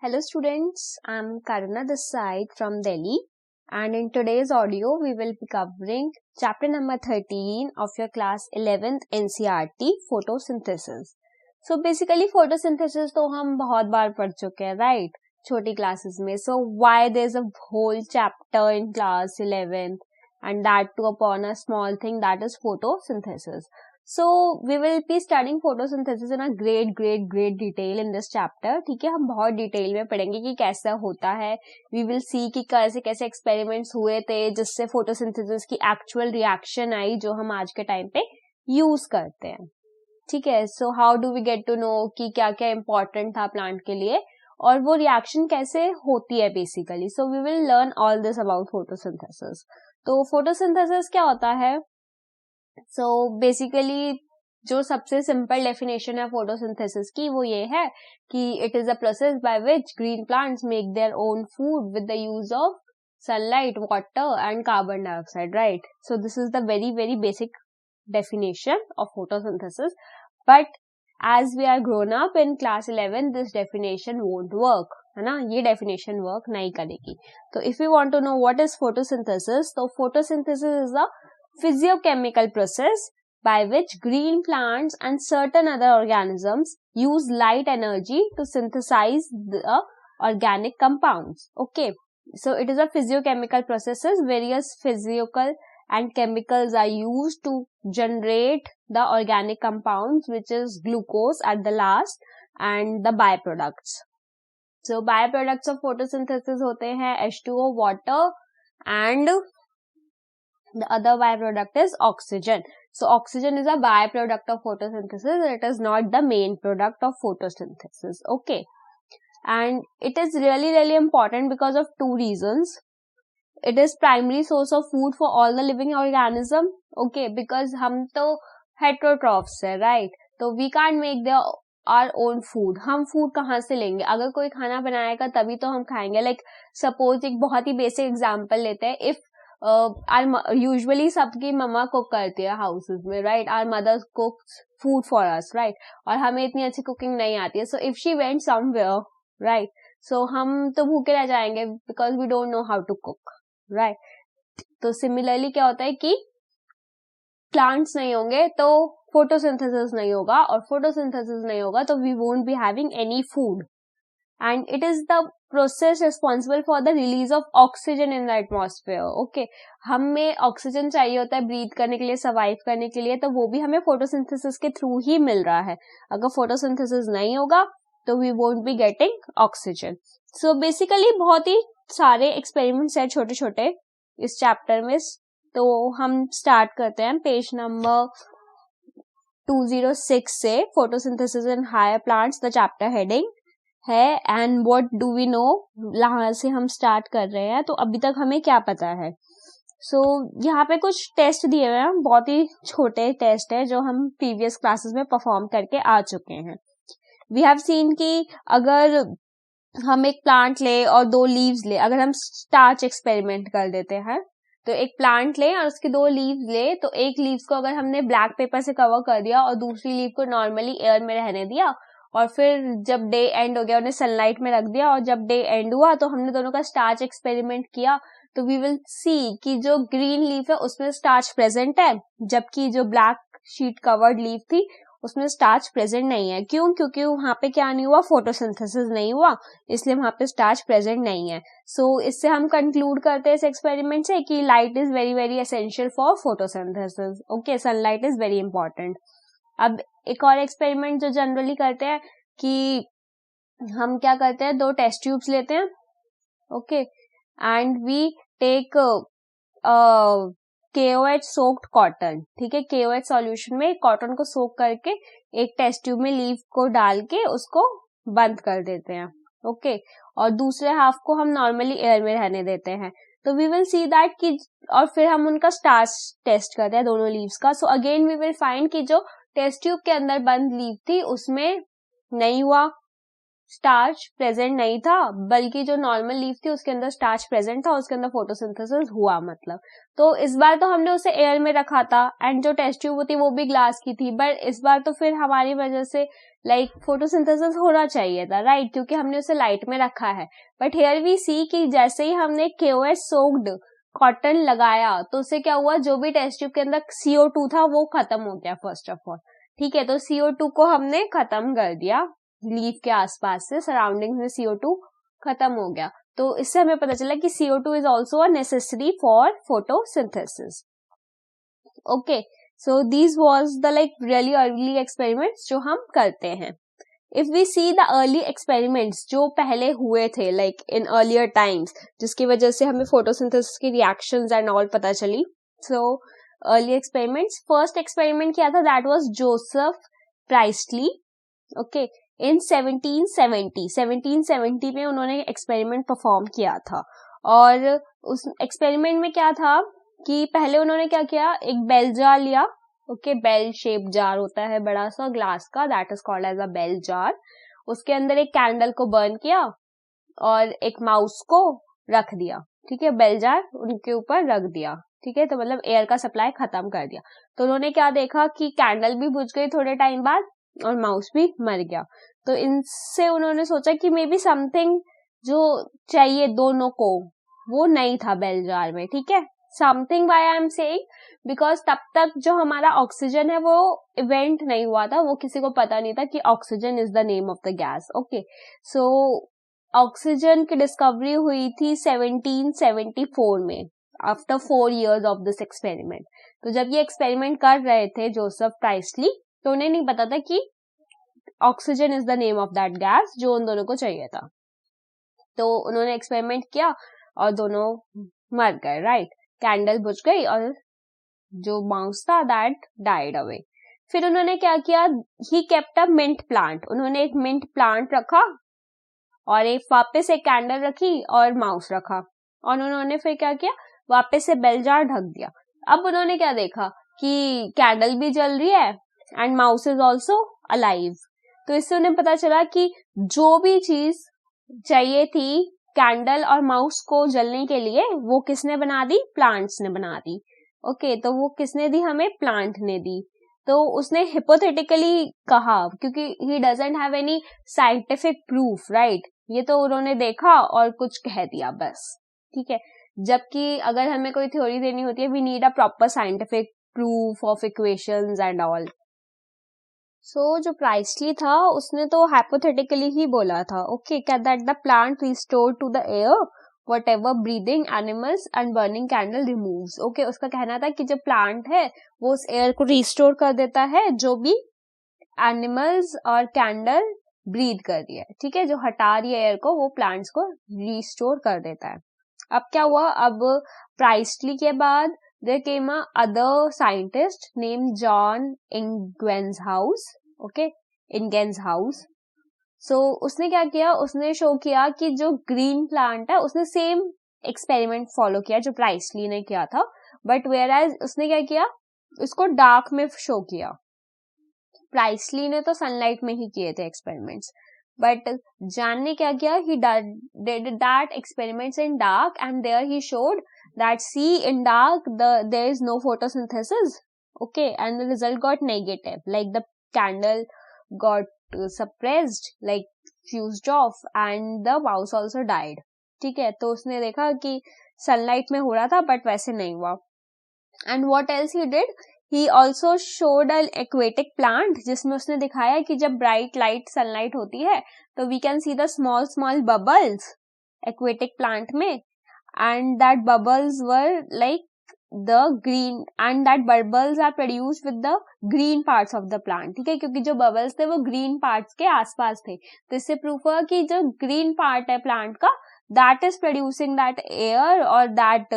Hello students, I'm Karuna this side from Delhi, and in today's audio we will be covering chapter number 13 of your class 11th NCERT photosynthesis. So basically photosynthesis तो हम बहुत बार पढ़ चुके हैं, right? छोटी classes में. So why there's a whole chapter in class 11th and that too upon a small thing that is photosynthesis. So we will be studying photosynthesis in a great detail in this chapter. ठीक है, हम बहुत detail में पढ़ेंगे कि कैसा होता है. We will see कि कैसे कैसे एक्सपेरिमेंट्स हुए थे जिससे फोटोसिंथेसिस की एक्चुअल रिएक्शन आई जो हम आज के टाइम पे यूज करते हैं. ठीक है, so how do we get to know कि क्या क्या इम्पोर्टेंट था प्लांट के लिए और वो रिएक्शन कैसे होती है basically. So we will learn all this about photosynthesis. तो फोटोसिंथेसिस क्या होता है? सो बेसिकली जो सबसे सिंपल डेफिनेशन है फोटोसिंथेसिस की वो ये है कि it is a process by which green plants make their own food with the use of sunlight, water and carbon dioxide, right? So this is the very basic definition of photosynthesis, but as we are grown up in class 11 this definition won't work, है ना, ये definition work नहीं करेगी. तो if you want to know what is photosynthesis, तो photosynthesis is a physiochemical process by which green plants and certain other organisms use light energy to synthesize the organic compounds. Okay, so it is a physiochemical processes. Various physical and chemicals are used to generate the organic compounds, which is glucose at the last, and the byproducts. So byproducts of photosynthesis होते हैं H2O, water, and the other byproduct is oxygen. So oxygen is a byproduct of photosynthesis. It is not the main product of photosynthesis. Okay. And it is really important because of two reasons. It is primary source of food for all the living organism. Okay, because हम तो heterotrophs है, right? तो we can't make our own food. हम food कहाँ से लेंगे? अगर कोई खाना बनाएगा तभी तो हम खाएंगे. Like suppose एक बहुत ही basic example लेते हैं. If usually सबकी मम्मा कुक करती है हाउसेस में, right? Our mother cooks food for us, right? और हमें इतनी अच्छी कुकिंग नहीं आती है. So if she went somewhere, right, so हम तो भूखे रह जाएंगे because we don't know how to cook, right? तो सिमिलरली क्या होता है कि प्लांट्स नहीं होंगे तो फोटोसिंथेसिस नहीं होगा, और फोटोसिंथेसिस नहीं होगा तो we won't be having any food. And it is the process responsible for the release of oxygen in the atmosphere. Okay, हमें ऑक्सीजन चाहिए होता है ब्रीथ करने के लिए, सर्वाइव करने के लिए, तो वो भी हमें फोटोसिंथेसिस के थ्रू ही मिल रहा है. अगर फोटोसिंथेसिस नहीं होगा तो we won't be getting oxygen. So basically बहुत ही सारे एक्सपेरिमेंट्स हैं छोटे छोटे इस चैप्टर में. तो हम स्टार्ट करते हैं पेज नंबर 206 से. Photosynthesis in higher plants the chapter heading है. And what do we know, यहाँ से हम स्टार्ट कर रहे हैं. तो अभी तक हमें क्या पता है? सो यहाँ पे कुछ टेस्ट दिए हुए हैं, बहुत ही छोटे टेस्ट है जो हम प्रीवियस क्लासेस में परफॉर्म करके आ चुके हैं. वी हैव सीन कि अगर हम एक प्लांट ले और 2 लीव्स ले, अगर हम स्टार्च एक्सपेरिमेंट कर देते हैं तो एक प्लांट ले और उसके 2 लीव्स ले, तो एक लीव्स को अगर हमने ब्लैक पेपर से कवर कर दिया और दूसरी लीव को नॉर्मली एयर में रहने दिया, और फिर जब डे एंड हो गया उन्हें सनलाइट में रख दिया, और जब डे एंड हुआ तो हमने दोनों का स्टार्च एक्सपेरिमेंट किया, तो वी विल सी कि जो ग्रीन लीफ है उसमें स्टार्च प्रेजेंट है, जबकि जो ब्लैक शीट कवर्ड लीफ थी उसमें स्टार्च प्रेजेंट नहीं है. क्यों? क्योंकि वहां पे क्या नहीं हुआ, फोटोसिंथेसिस नहीं हुआ, इसलिए वहां पे स्टार्च प्रेजेंट नहीं है. सो इससे हम कंक्लूड करते हैं इस एक्सपेरिमेंट से कि light is very essential for photosynthesis. Okay, sunlight is very important. अब एक और एक्सपेरिमेंट जो जनरली करते हैं कि हम क्या करते हैं, 2 टेस्ट ट्यूब्स लेते हैं, okay, and we take KOH soaked cotton. ठीक है, KOH सॉल्यूशन में कॉटन को सोक करके एक टेस्ट ट्यूब में लीफ को डाल के उसको बंद कर देते हैं, ओके, और दूसरे हाफ को हम नॉर्मली एयर में रहने देते हैं. तो वी विल सी दैट कि, और फिर हम उनका स्टार्च टेस्ट करते हैं दोनों लीव्स का. So again we will find कि जो टेस्ट ट्यूब के अंदर बंद लीफ थी उसमें नहीं हुआ, स्टार्च प्रेजेंट नहीं था, बल्कि जो नॉर्मल लीफ थी उसके अंदर स्टार्च प्रेजेंट था, उसके अंदर फोटोसिंथेसिस हुआ. मतलब तो इस बार तो हमने उसे एयर में रखा था एंड जो टेस्ट ट्यूब थी वो भी ग्लास की थी, बट इस बार तो फिर हमारी वजह से लाइक फोटोसिंथेसिस होना चाहिए था, राइट, क्योंकि हमने उसे लाइट में रखा है. बट हियर वी सी कि जैसे ही हमने KOH सोक्ड कॉटन लगाया तो उससे क्या हुआ, जो भी टेस्ट ट्यूब के अंदर CO2 था वो खत्म हो गया फर्स्ट ऑफ ऑल. ठीक है, तो CO2 को हमने खत्म कर दिया, लीफ के आसपास से सराउंडिंग में CO2 खत्म हो गया. तो इससे हमें पता चला कि CO2 is also a necessary for photosynthesis. Okay, so this was the like really early experiments जो हम करते हैं. If we see the early experiments जो पहले हुए थे लाइक इन अर्लियर टाइम्स, जिसकी वजह से हमें फोटोसिंथेसिस की रिएक्शंस एंड ऑल पता चली. So early experiments, first experiment किया था दैट वाज जोसेफ प्राइस्टली. ओके, इन 1770 में उन्होंने एक्सपेरिमेंट परफॉर्म किया था. और उस एक्सपेरिमेंट में क्या था कि पहले उन्होंने क्या किया, एक बेल जार लिया. ओके, बेल शेप जार होता है बड़ा सा ग्लास का, that is called as a bell jar. उसके अंदर एक कैंडल को बर्न किया और एक माउस को रख दिया. ठीक है, बेल जार उनके ऊपर रख दिया. ठीक है, तो मतलब एयर का सप्लाई खत्म कर दिया. तो उन्होंने क्या देखा कि कैंडल भी बुझ गई थोड़े टाइम बाद और माउस भी मर गया. तो इनसे उन्होंने सोचा कि मे बी समथिंग जो चाहिए दोनों को वो नहीं था बेल जार में. ठीक है, something why I am saying because तब तक जो हमारा ऑक्सीजन है वो इवेंट नहीं हुआ था, वो किसी को पता नहीं था कि oxygen is the name of the gas. Okay, so oxygen की डिस्कवरी हुई थी 1774 में, after 4 years of this experiment. तो जब ये एक्सपेरिमेंट कर रहे थे जोसेफ प्राइस्टली, तो उन्हें नहीं पता था कि oxygen is the name of that gas जो उन दोनों को चाहिए था. तो उन्होंने एक्सपेरिमेंट किया और दोनों मर गए, राइट. कैंडल बुझ गई और जो माउस था दैट डाइड अवे. फिर उन्होंने क्या किया, he kept a mint plant. उन्होंने एक मिंट प्लांट रखा और एक वापस एक कैंडल रखी और माउस रखा. और उन्होंने फिर क्या किया, वापस से बेल जार ढक दिया. अब उन्होंने क्या देखा कि कैंडल भी जल रही है and mouse is also alive. तो इससे उन्हें पता चला कि जो भी चीज चाहिए थी कैंडल और माउस को जलने के लिए वो किसने बना दी, प्लांट्स ने बना दी. ओके, तो वो किसने दी, हमें प्लांट ने दी. तो उसने हिपोथेटिकली कहा, क्योंकि he doesn't have any scientific proof, right. ये तो उन्होंने देखा और कुछ कह दिया बस. ठीक है, जबकि अगर हमें कोई थ्योरी देनी होती है we need a proper scientific proof of equations and all. So जो प्राइस्टली था उसने तो हाइपोथेटिकली ही बोला था, okay, that the plant restore to the air whatever breathing animals and burning candle removes. Okay, उसका कहना था कि जो प्लांट है वो उस एयर को रिस्टोर कर देता है जो भी एनिमल्स और कैंडल ब्रीथ कर रही है. ठीक है, जो हटा रही है एयर को वो प्लांट्स को रिस्टोर कर देता है. अब क्या हुआ, अब प्राइस्टली के बाद there came a other scientist named John Ingenhousz. Okay, Ingenhousz. So उसने क्या किया, उसने शो किया कि जो ग्रीन प्लांट है उसने सेम एक्सपेरिमेंट फॉलो किया जो प्राइस्टली ने किया था, बट वेयर एज उसने क्या किया, उसको डार्क में शो किया. प्राइस्टली ने तो सनलाइट में ही किए थे एक्सपेरिमेंट्स, बट जॉन ने क्या किया, he did that experiments in dark and there he showed that see in dark there is no photosynthesis. Okay, and the result got negative, like the candle got suppressed, like fused off and the mouse also died. ठीक है, तो उसने देखा कि sunlight में हो रहा था बट वैसे नहीं हुआ. And what else he did, he also showed an aquatic plant जिसमें उसने दिखाया कि जब bright light sunlight होती है तो we can see the small bubbles aquatic plant में, and that bubbles were like the green, and that bubbles are produced with the green parts of the plant. ठीक है, क्योंकि जो bubbles थे वो green parts के आसपास थे. तो इससे proof हुआ कि जो green part है plant का that is producing that air or that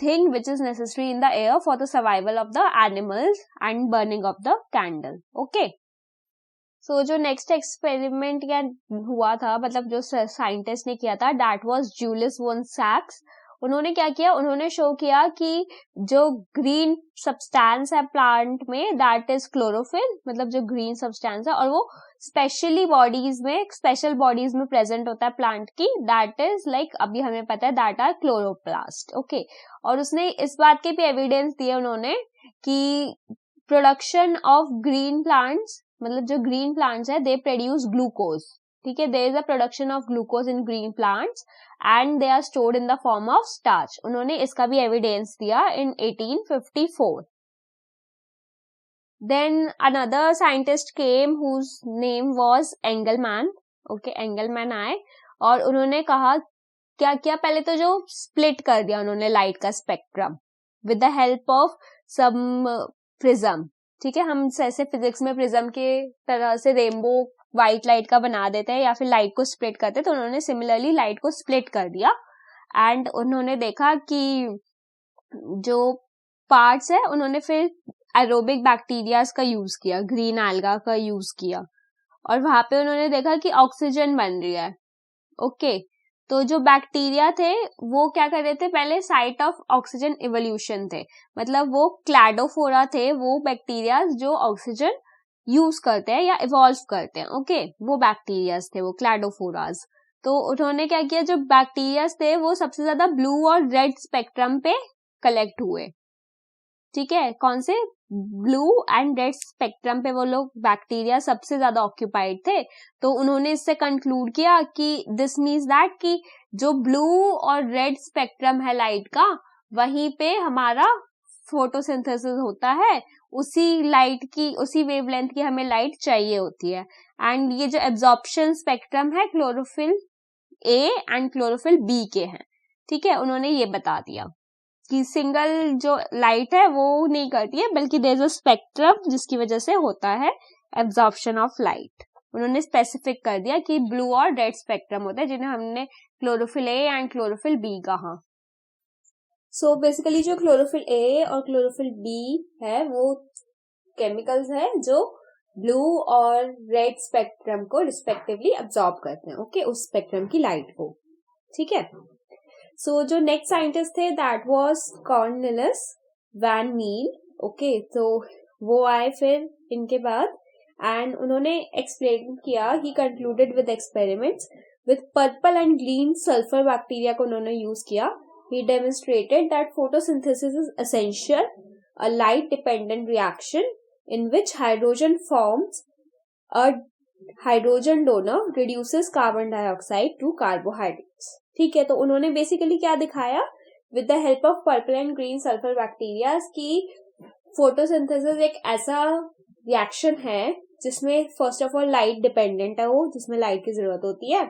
thing which is necessary in the air for the survival of the animals and burning of the candle. Okay, so जो next experiment क्या हुआ था, मतलब जो scientist ने किया था, that was Julius von Sachs. उन्होंने क्या किया, उन्होंने शो किया कि जो ग्रीन सब्सटेंस है प्लांट में दैट इज क्लोरोफिल, मतलब जो ग्रीन सब्सटेंस है और वो स्पेशल बॉडीज में प्रेजेंट होता है प्लांट की, दैट इज लाइक अभी हमें पता है दैट आर क्लोरोप्लास्ट. ओके, और उसने इस बात के भी एविडेंस दिए उन्होंने कि प्रोडक्शन ऑफ ग्रीन प्लांट्स मतलब जो ग्रीन प्लांट्स है दे प्रोड्यूस ग्लूकोज, ठीक है, there is a production of glucose in green plants and they are stored in the form of starch. उन्होंने इसका भी एविडेंस दिया इन 1854। Then another scientist came whose name was Engelmann. Okay, Engelmann आए और उन्होंने कहा क्या किया, पहले तो जो स्प्लिट कर दिया उन्होंने लाइट का spectrum with the help of some prism, ठीक है, हम ऐसे फिजिक्स में प्रिज्म के तरह से रेनबो व्हाइट लाइट का बना देते हैं या फिर लाइट को स्प्लिट करते हैं, तो उन्होंने सिमिलरली लाइट को स्प्लिट कर दिया एंड उन्होंने देखा कि जो पार्ट्स है उन्होंने फिर एरोबिक बैक्टीरियाज का यूज किया, ग्रीन एल्गा का यूज किया और वहां पे उन्होंने देखा कि ऑक्सीजन बन रही है। ओके, तो जो बैक्टीरिया थे वो क्या कर रहे थे, पहले साइट ऑफ ऑक्सीजन इवोल्यूशन थे, मतलब वो क्लैडोफोरा थे, वो बैक्टीरिया जो ऑक्सीजन यूज करते हैं या इवॉल्व करते हैं। ओके, वो बैक्टीरियाज थे, वो क्लैडोफोराज। तो उन्होंने क्या किया, जो बैक्टीरियाज थे वो सबसे ज्यादा ब्लू और रेड स्पेक्ट्रम पे कलेक्ट हुए, ठीक है, कौन से, ब्लू एंड रेड स्पेक्ट्रम पे वो लोग बैक्टीरिया सबसे ज्यादा ऑक्यूपाइड थे। तो उन्होंने इससे कंक्लूड किया कि दिस मीन्स दैट कि जो ब्लू और रेड स्पेक्ट्रम है लाइट का, वहीं पे हमारा फोटोसिंथेसिस होता है, उसी लाइट की, उसी वेवलेंथ की हमें लाइट चाहिए होती है। एंड ये जो एब्जॉर्प्शन स्पेक्ट्रम है chlorophyll A and chlorophyll B के हैं, ठीक है, उन्होंने ये बता दिया कि सिंगल जो लाइट है वो नहीं करती है, बल्कि देयर इज अ स्पेक्ट्रम जिसकी वजह से होता है एब्जॉर्प्शन ऑफ लाइट। उन्होंने स्पेसिफिक कर दिया कि ब्लू और रेड स्पेक्ट्रम होता है, जिन्हें हमने chlorophyll A and chlorophyll B कहा। सो बेसिकली जो क्लोरोफिल ए और क्लोरोफिल बी है वो केमिकल्स है जो ब्लू और रेड स्पेक्ट्रम को रिस्पेक्टिवली अब्सॉर्ब करते हैं, ओके, उस स्पेक्ट्रम की लाइट को, ठीक है। सो जो नेक्स्ट साइंटिस्ट थे that was Cornelius van Niel, okay, तो वो आए फिर इनके बाद एंड उन्होंने एक्सप्लेन किया, he concluded with experiments with purple and green sulphur bacteria को उन्होंने यूज किया। He demonstrated that photosynthesis is essential, a light dependent reaction in which hydrogen forms a hydrogen donor reduces carbon dioxide to carbohydrates, ठीक है। तो उन्होंने basically क्या दिखाया, with the help of purple and green sulphur bacteria की photosynthesis एक ऐसा reaction है जिसमें first of all light dependent है, वो जिसमें लाइट की जरूरत होती है।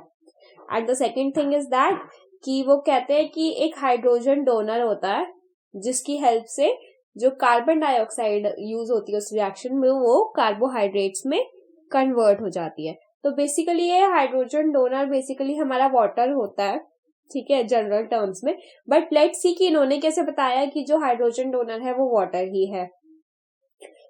And the second thing is that कि वो कहते हैं कि एक हाइड्रोजन डोनर होता है जिसकी हेल्प से जो कार्बन डाइऑक्साइड यूज होती है उस रिएक्शन में वो कार्बोहाइड्रेट्स में कन्वर्ट हो जाती है। तो बेसिकली ये हाइड्रोजन डोनर बेसिकली हमारा वाटर होता है, ठीक है, जनरल टर्म्स में, बट लेट्स सी कि इन्होंने कैसे बताया कि जो हाइड्रोजन डोनर है वो वाटर ही है।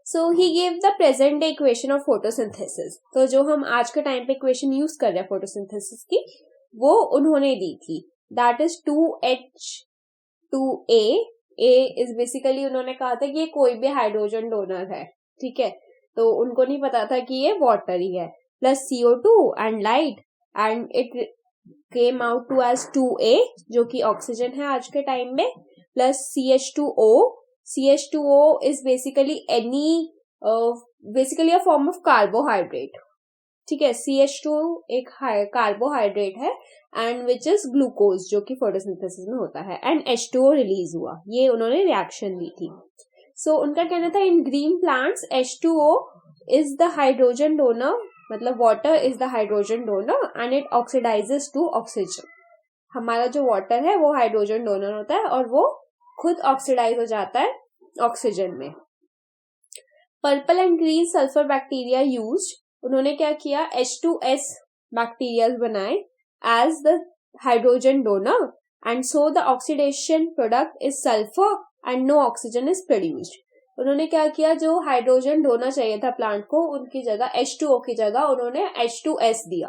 So he give the present day equation of photosynthesis. तो जो हम आज के टाइम पे इक्वेशन यूज कर रहे हैं फोटोसिंथेसिस की, वो उन्होंने दी थी, that is 2H2A। A is basically उन्होंने कहा था कि ये कोई भी हाइड्रोजन डोनर है, ठीक है, तो उनको नहीं पता था कि ये वाटर ही है, plus CO2 and light and it came out to as 2A जो कि ऑक्सीजन है आज के टाइम में, plus CH2O। CH2O is basically basically a form of carbohydrate, ठीक है, CH2 एक कार्बोहाइड्रेट है एंड विच इज ग्लूकोज जो कि फोटोसिंथेसिस में होता है, एंड H2O रिलीज हुआ, ये उन्होंने रिएक्शन दी थी। सो उनका कहना था in green plants H2O is the hydrogen donor, मतलब water is the hydrogen donor and it oxidises to oxygen. हमारा जो वाटर है वो हाइड्रोजन डोनर होता है और वो खुद ऑक्सीडाइज हो जाता है ऑक्सीजन में। Purple and green sulphur bacteria used, उन्होंने क्या किया, H2S बैक्टीरिया बनाए as the hydrogen donor and so the oxidation product is sulfur and no oxygen is produced। उन्होंने क्या किया, जो हाइड्रोजन डोनर चाहिए था प्लांट को, उनकी जगह H2O की जगह उन्होंने H2S दिया,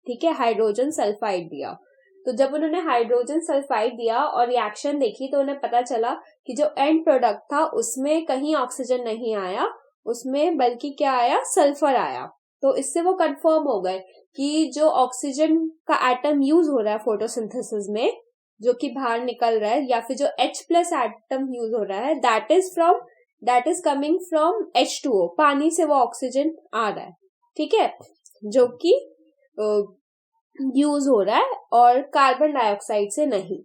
ठीक है, हाइड्रोजन सल्फाइड दिया। तो जब उन्होंने हाइड्रोजन सल्फाइड दिया और रिएक्शन देखी तो उन्हें पता चला कि जो एंड प्रोडक्ट था उसमें कहीं ऑक्सीजन नहीं आया, उसमें बल्कि क्या आया, सल्फर आया। तो इससे वो कंफर्म हो गए कि जो ऑक्सीजन का एटम यूज हो रहा है फोटोसिंथेसिस में, जो कि बाहर निकल रहा है, या फिर जो H+ एटम यूज हो रहा है, that is from that is coming from H2O, पानी से वो ऑक्सीजन आ रहा है, ठीक है, जो कि यूज हो रहा है और कार्बन डाइऑक्साइड से नहीं,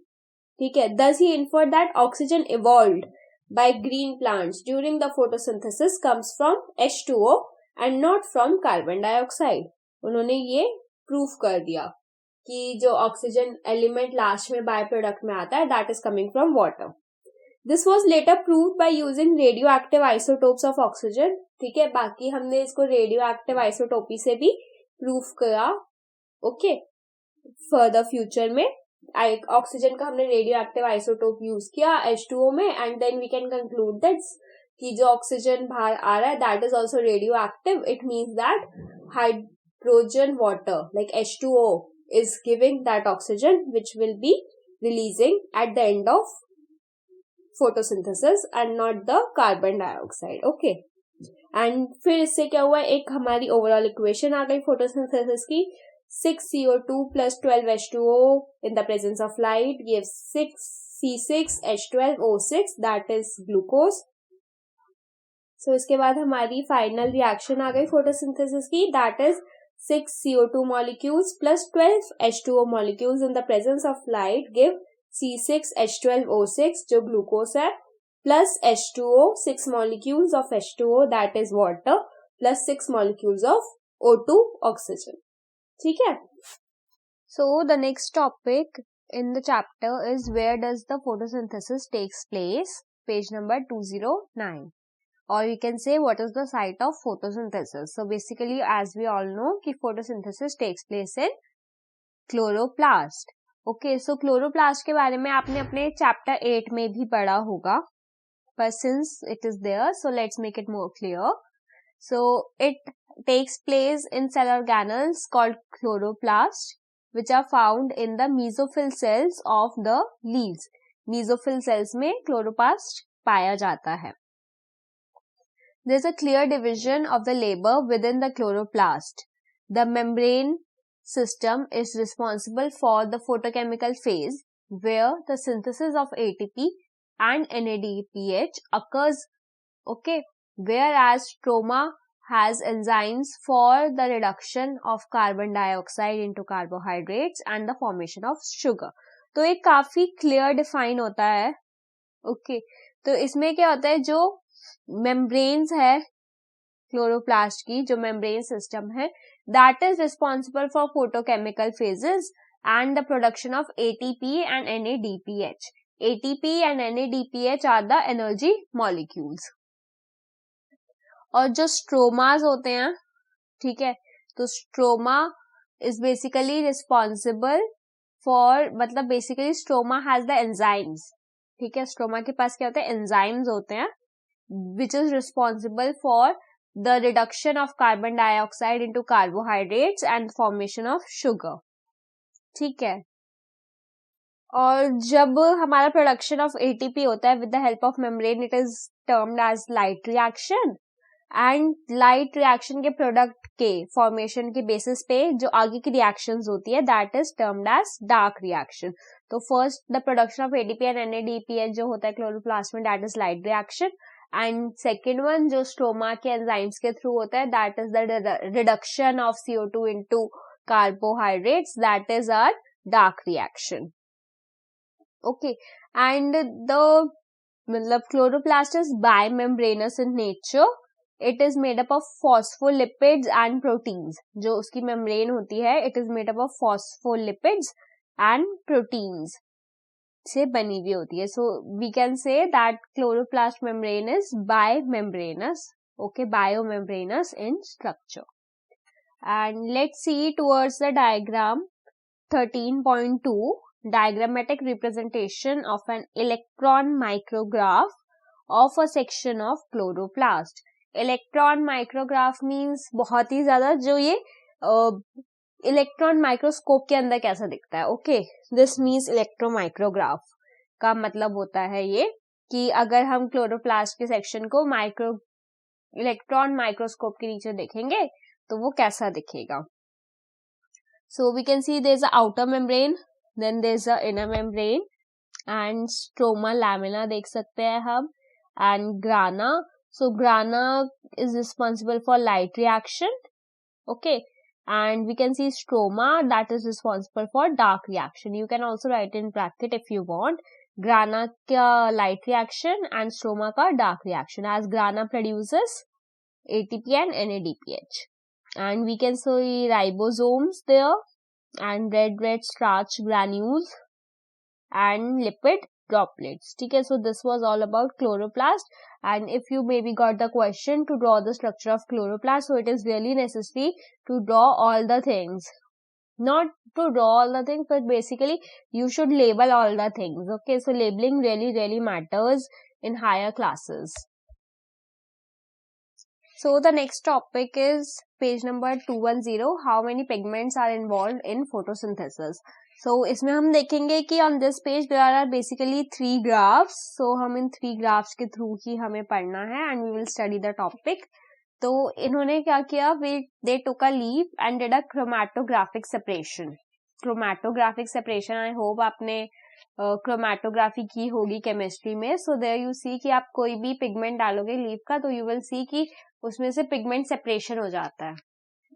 ठीक है. Thus he inferred that oxygen evolved by green plants during the photosynthesis comes from H2O and not from carbon dioxide. उन्होंने ये प्रूफ कर दिया कि जो ऑक्सीजन एलिमेंट लास्ट में बाय प्रोडक्ट में आता है that is coming from water. This was later proved by using radio active isotopes of oxygen, ठीक है. बाकी हमने इसको रेडियो एक्टिव आइसोटोपी से भी प्रूफ करा, ओके. फर्दर फ्यूचर में ऑक्सीजन का हमने रेडियो एक्टिव आइसोटोप यूज किया H2O में, and then we can conclude that कि जो ऑक्सीजन बाहर आ रहा है that is also radio active. It means that hydrogen water like H2O is giving that oxygen which will be releasing at the end of photosynthesis and not the carbon dioxide, okay. and फिर इससे क्या हुआ, एक हमारी overall equation आ गई photosynthesis की. 6CO2 plus 12H2O in the presence of light gives 6C6H12O6 that is glucose. so इसके बाद हमारी फाइनल रिएक्शन आ गई photosynthesis की, that is 6 CO2 molecules plus 12 H2O molecules in the presence of light give C6H12O6 जो glucose है, plus H2O, 6 molecules of H2O that is water plus 6 molecules of O2 oxygen, ठीक है. So the next topic in the chapter is where does the photosynthesis takes place, page number 209. or you can say what is the site of photosynthesis. So basically as we all know कि photosynthesis takes place in chloroplast. Okay, so chloroplast के बारे में आपने अपने chapter 8 में भी पढ़ा होगा, but since it is there so let's make it more clear. So it takes place in cell organelles called chloroplast which are found in the mesophyll cells of the leaves. mesophyll cells में chloroplast पाया जाता है. There is a clear division of the labor within the chloroplast. The membrane system is responsible for the photochemical phase where the synthesis of ATP and NADPH occurs, okay, whereas stroma has enzymes for the reduction of carbon dioxide into carbohydrates and the formation of sugar. तो ये काफी clear define होता है, okay. तो इसमें क्या होता है, जो membranes है क्लोरोप्लास्ट की, जो membrane system है that is responsible for photochemical phases and the production of ATP and NADPH. ATP and NADPH are the energy molecules. और जो स्ट्रोमास होते हैं, ठीक है, तो stroma is basically responsible for, मतलब basically stroma has the enzymes, ठीक है. स्ट्रोमा के पास क्या होते हैं, enzymes होते हैं which is responsible for the reduction of carbon dioxide into carbohydrates and formation of sugar, ठीक है. और जब हमारा production of ATP होता है with the help of membrane it is termed as light reaction, and light reaction के product के formation के basis पे जो आगे की reactions होती है that is termed as dark reaction. तो first the production of ATP and NADPH जो होता है chloroplast में that is light reaction, and second one जो स्ट्रोमा के एंजाइम्स के थ्रू होता है that is the reduction of CO2 into carbohydrates that is our dark reaction, okay. and the मतलब chloroplast is bimembranous in nature. it is made up of phospholipids and proteins. जो उसकी membrane होती है it is made up of phospholipids and proteins से बनी हुई होती है. So we can say that chloroplast membrane is bimembranous, okay, biomembranous in structure. And let's see towards the diagram 13.2, diagrammatic representation of an electron micrograph of a section of chloroplast. Electron micrograph means बहुत ही ज्यादा जो ये electron microscope के अंदर कैसा दिखता है, okay. This means electro micrograph का मतलब होता है ये कि अगर हम क्लोरोप्लास्ट के सेक्शन को इलेक्ट्रॉन माइक्रोस्कोप के नीचे देखेंगे तो वो कैसा दिखेगा. So we can see there is a outer membrane, then there is a inner membrane and stroma lamina देख सकते हैं हम, and grana So grana is responsible for light reaction. Okay. And we can see stroma, that is responsible for dark reaction. You can also write in bracket if you want. Grana ka light reaction and stroma ka dark reaction, as grana produces ATP and NADPH. And we can see ribosomes there, and red starch granules and lipid droplets. Okay, so this was all about chloroplast. And if you maybe got the question to draw the structure of chloroplast, so it is really necessary to draw all the things. Not to draw all the things, but basically you should label all the things. Okay, so labeling really matters in higher classes. So the next topic is page number 210, how many pigments are involved in photosynthesis. So इसमें हम देखेंगे कि on this page there are basically 3 graphs. So हम इन 3 graphs के through ही हमें पढ़ना है and we will study the topic. तो इन्होंने क्या किया, they took a leaf and did a chromatographic separation. Chromatographic separation, I hope आपने chromatography की होगी केमिस्ट्री में. So there you see कि आप कोई भी पिगमेंट डालोगे लीफ का तो you will see कि उसमें से पिगमेंट सेपरेशन हो जाता है.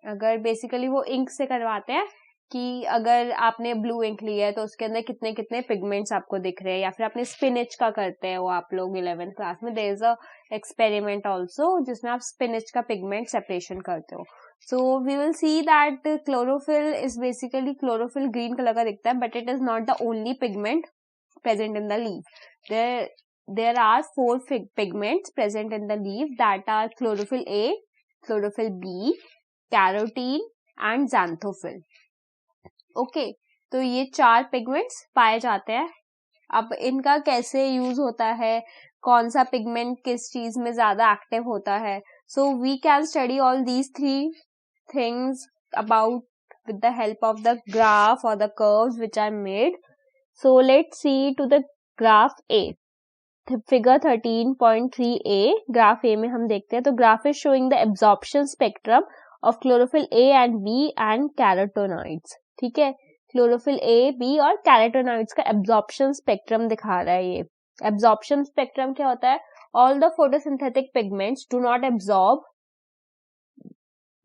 अगर बेसिकली वो इंक से करवाते हैं कि अगर आपने ब्लू इंक लिया है तो उसके अंदर कितने कितने पिगमेंट्स आपको दिख रहे हैं, या फिर आपने स्पिनिच का करते हैं वो आप लोग 11th क्लास में. There is a experiment also जिसमें आप स्पिनिच का पिगमेंट सेपरेशन करते हो. So we will see that chlorophyll is basically, chlorophyll green colour का दिखता है but it is not the only pigment present in the leaf. There are 4 pigments present in the leaf, that are chlorophyll A, chlorophyll B, carotene and xanthophyll. Okay, तो ये 4 pigments पाए जाते हैं. अब इनका कैसे यूज होता है, कौन सा पिगमेंट किस चीज में ज्यादा एक्टिव होता है. So we can study all these 3 things about with the help of the graph or the curves which are made. So let's see to the graph A. Figure 13.3a. Graph A में हम देखते हैं. तो graph is showing the absorption spectrum of chlorophyll A and B and carotenoids. ठीक है, chlorophyll A, B और carotenoids का absorption spectrum दिखा रहा है ये. Absorption spectrum क्या होता है? All the photosynthetic pigments do not absorb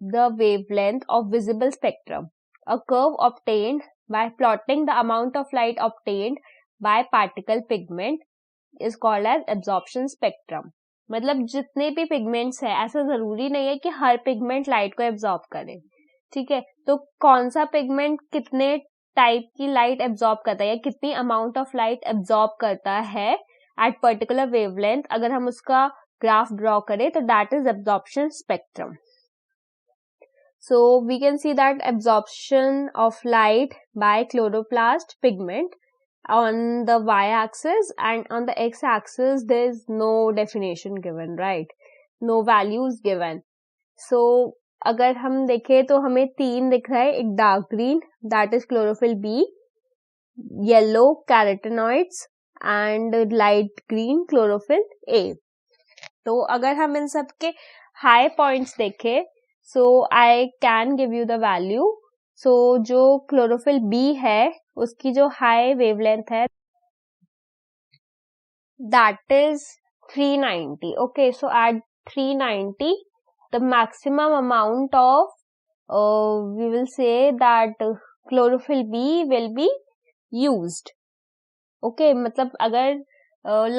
the wavelength of visible spectrum. A curve obtained by plotting the amount of light obtained by particle pigment is called as absorption spectrum. मतलब जितने भी pigments है, ऐसा जरूरी नहीं है कि हर pigment light को एब्जॉर्ब करे. ठीक है, तो कौन सा पिगमेंट कितने टाइप की लाइट एब्जॉर्ब करता है या कितनी अमाउंट ऑफ लाइट एब्जॉर्ब करता है एट पर्टिकुलर वेवलेंथ, अगर हम उसका ग्राफ ड्रॉ करें तो that is absorption spectrum. So we can see that absorption of light by chloroplast pigment on the y-axis, and on the x-axis there is no definition given, right? No values given. So अगर हम देखें तो हमें 3 दिख रहा है. एक dark green, that is chlorophyll B, yellow carotenoids and light green chlorophyll A. तो अगर हम इन सब के हाई पॉइंट्स देखें, so I can give you the value. So जो chlorophyll B है उसकी जो high wavelength है that is 390. Okay, so at 390 the maximum amount of we will say that chlorophyll B will be used. Okay, मतलब अगर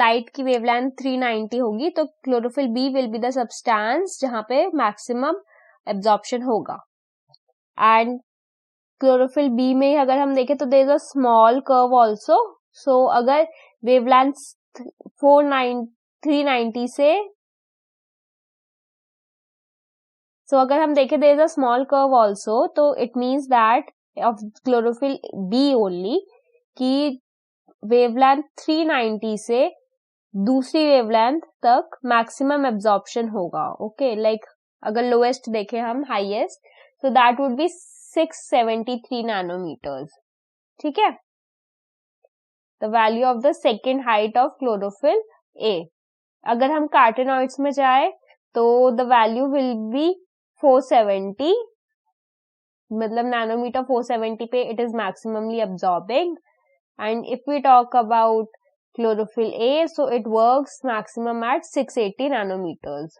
light की wavelength 390 होगी तो chlorophyll B will be the substance जहाँ पे maximum एब्जॉर्प्शन होगा. And chlorophyll B में अगर हम देखें तो there is a small curve also. So अगर वेवलेंथ 390 से, अगर हम देखें there is a small curve also, तो it means that of chlorophyll B only कि वेवलेंथ 390 से दूसरी वेवलेंथ तक मैक्सिमम एब्जॉर्प्शन होगा. ओके, लाइक अगर लोएस्ट देखें हम हाईएस्ट, तो दैट वुड बी 673 नैनोमीटर्स. ठीक है, the value of the second height of chlorophyll A. अगर हम कार्टेनॉइड्स में जाए तो द वैल्यू विल बी 470, मतलब नैनोमीटर 470 पे it is maximally absorbing. And if we talk about chlorophyll A, so it works maximum at 680 nanometers.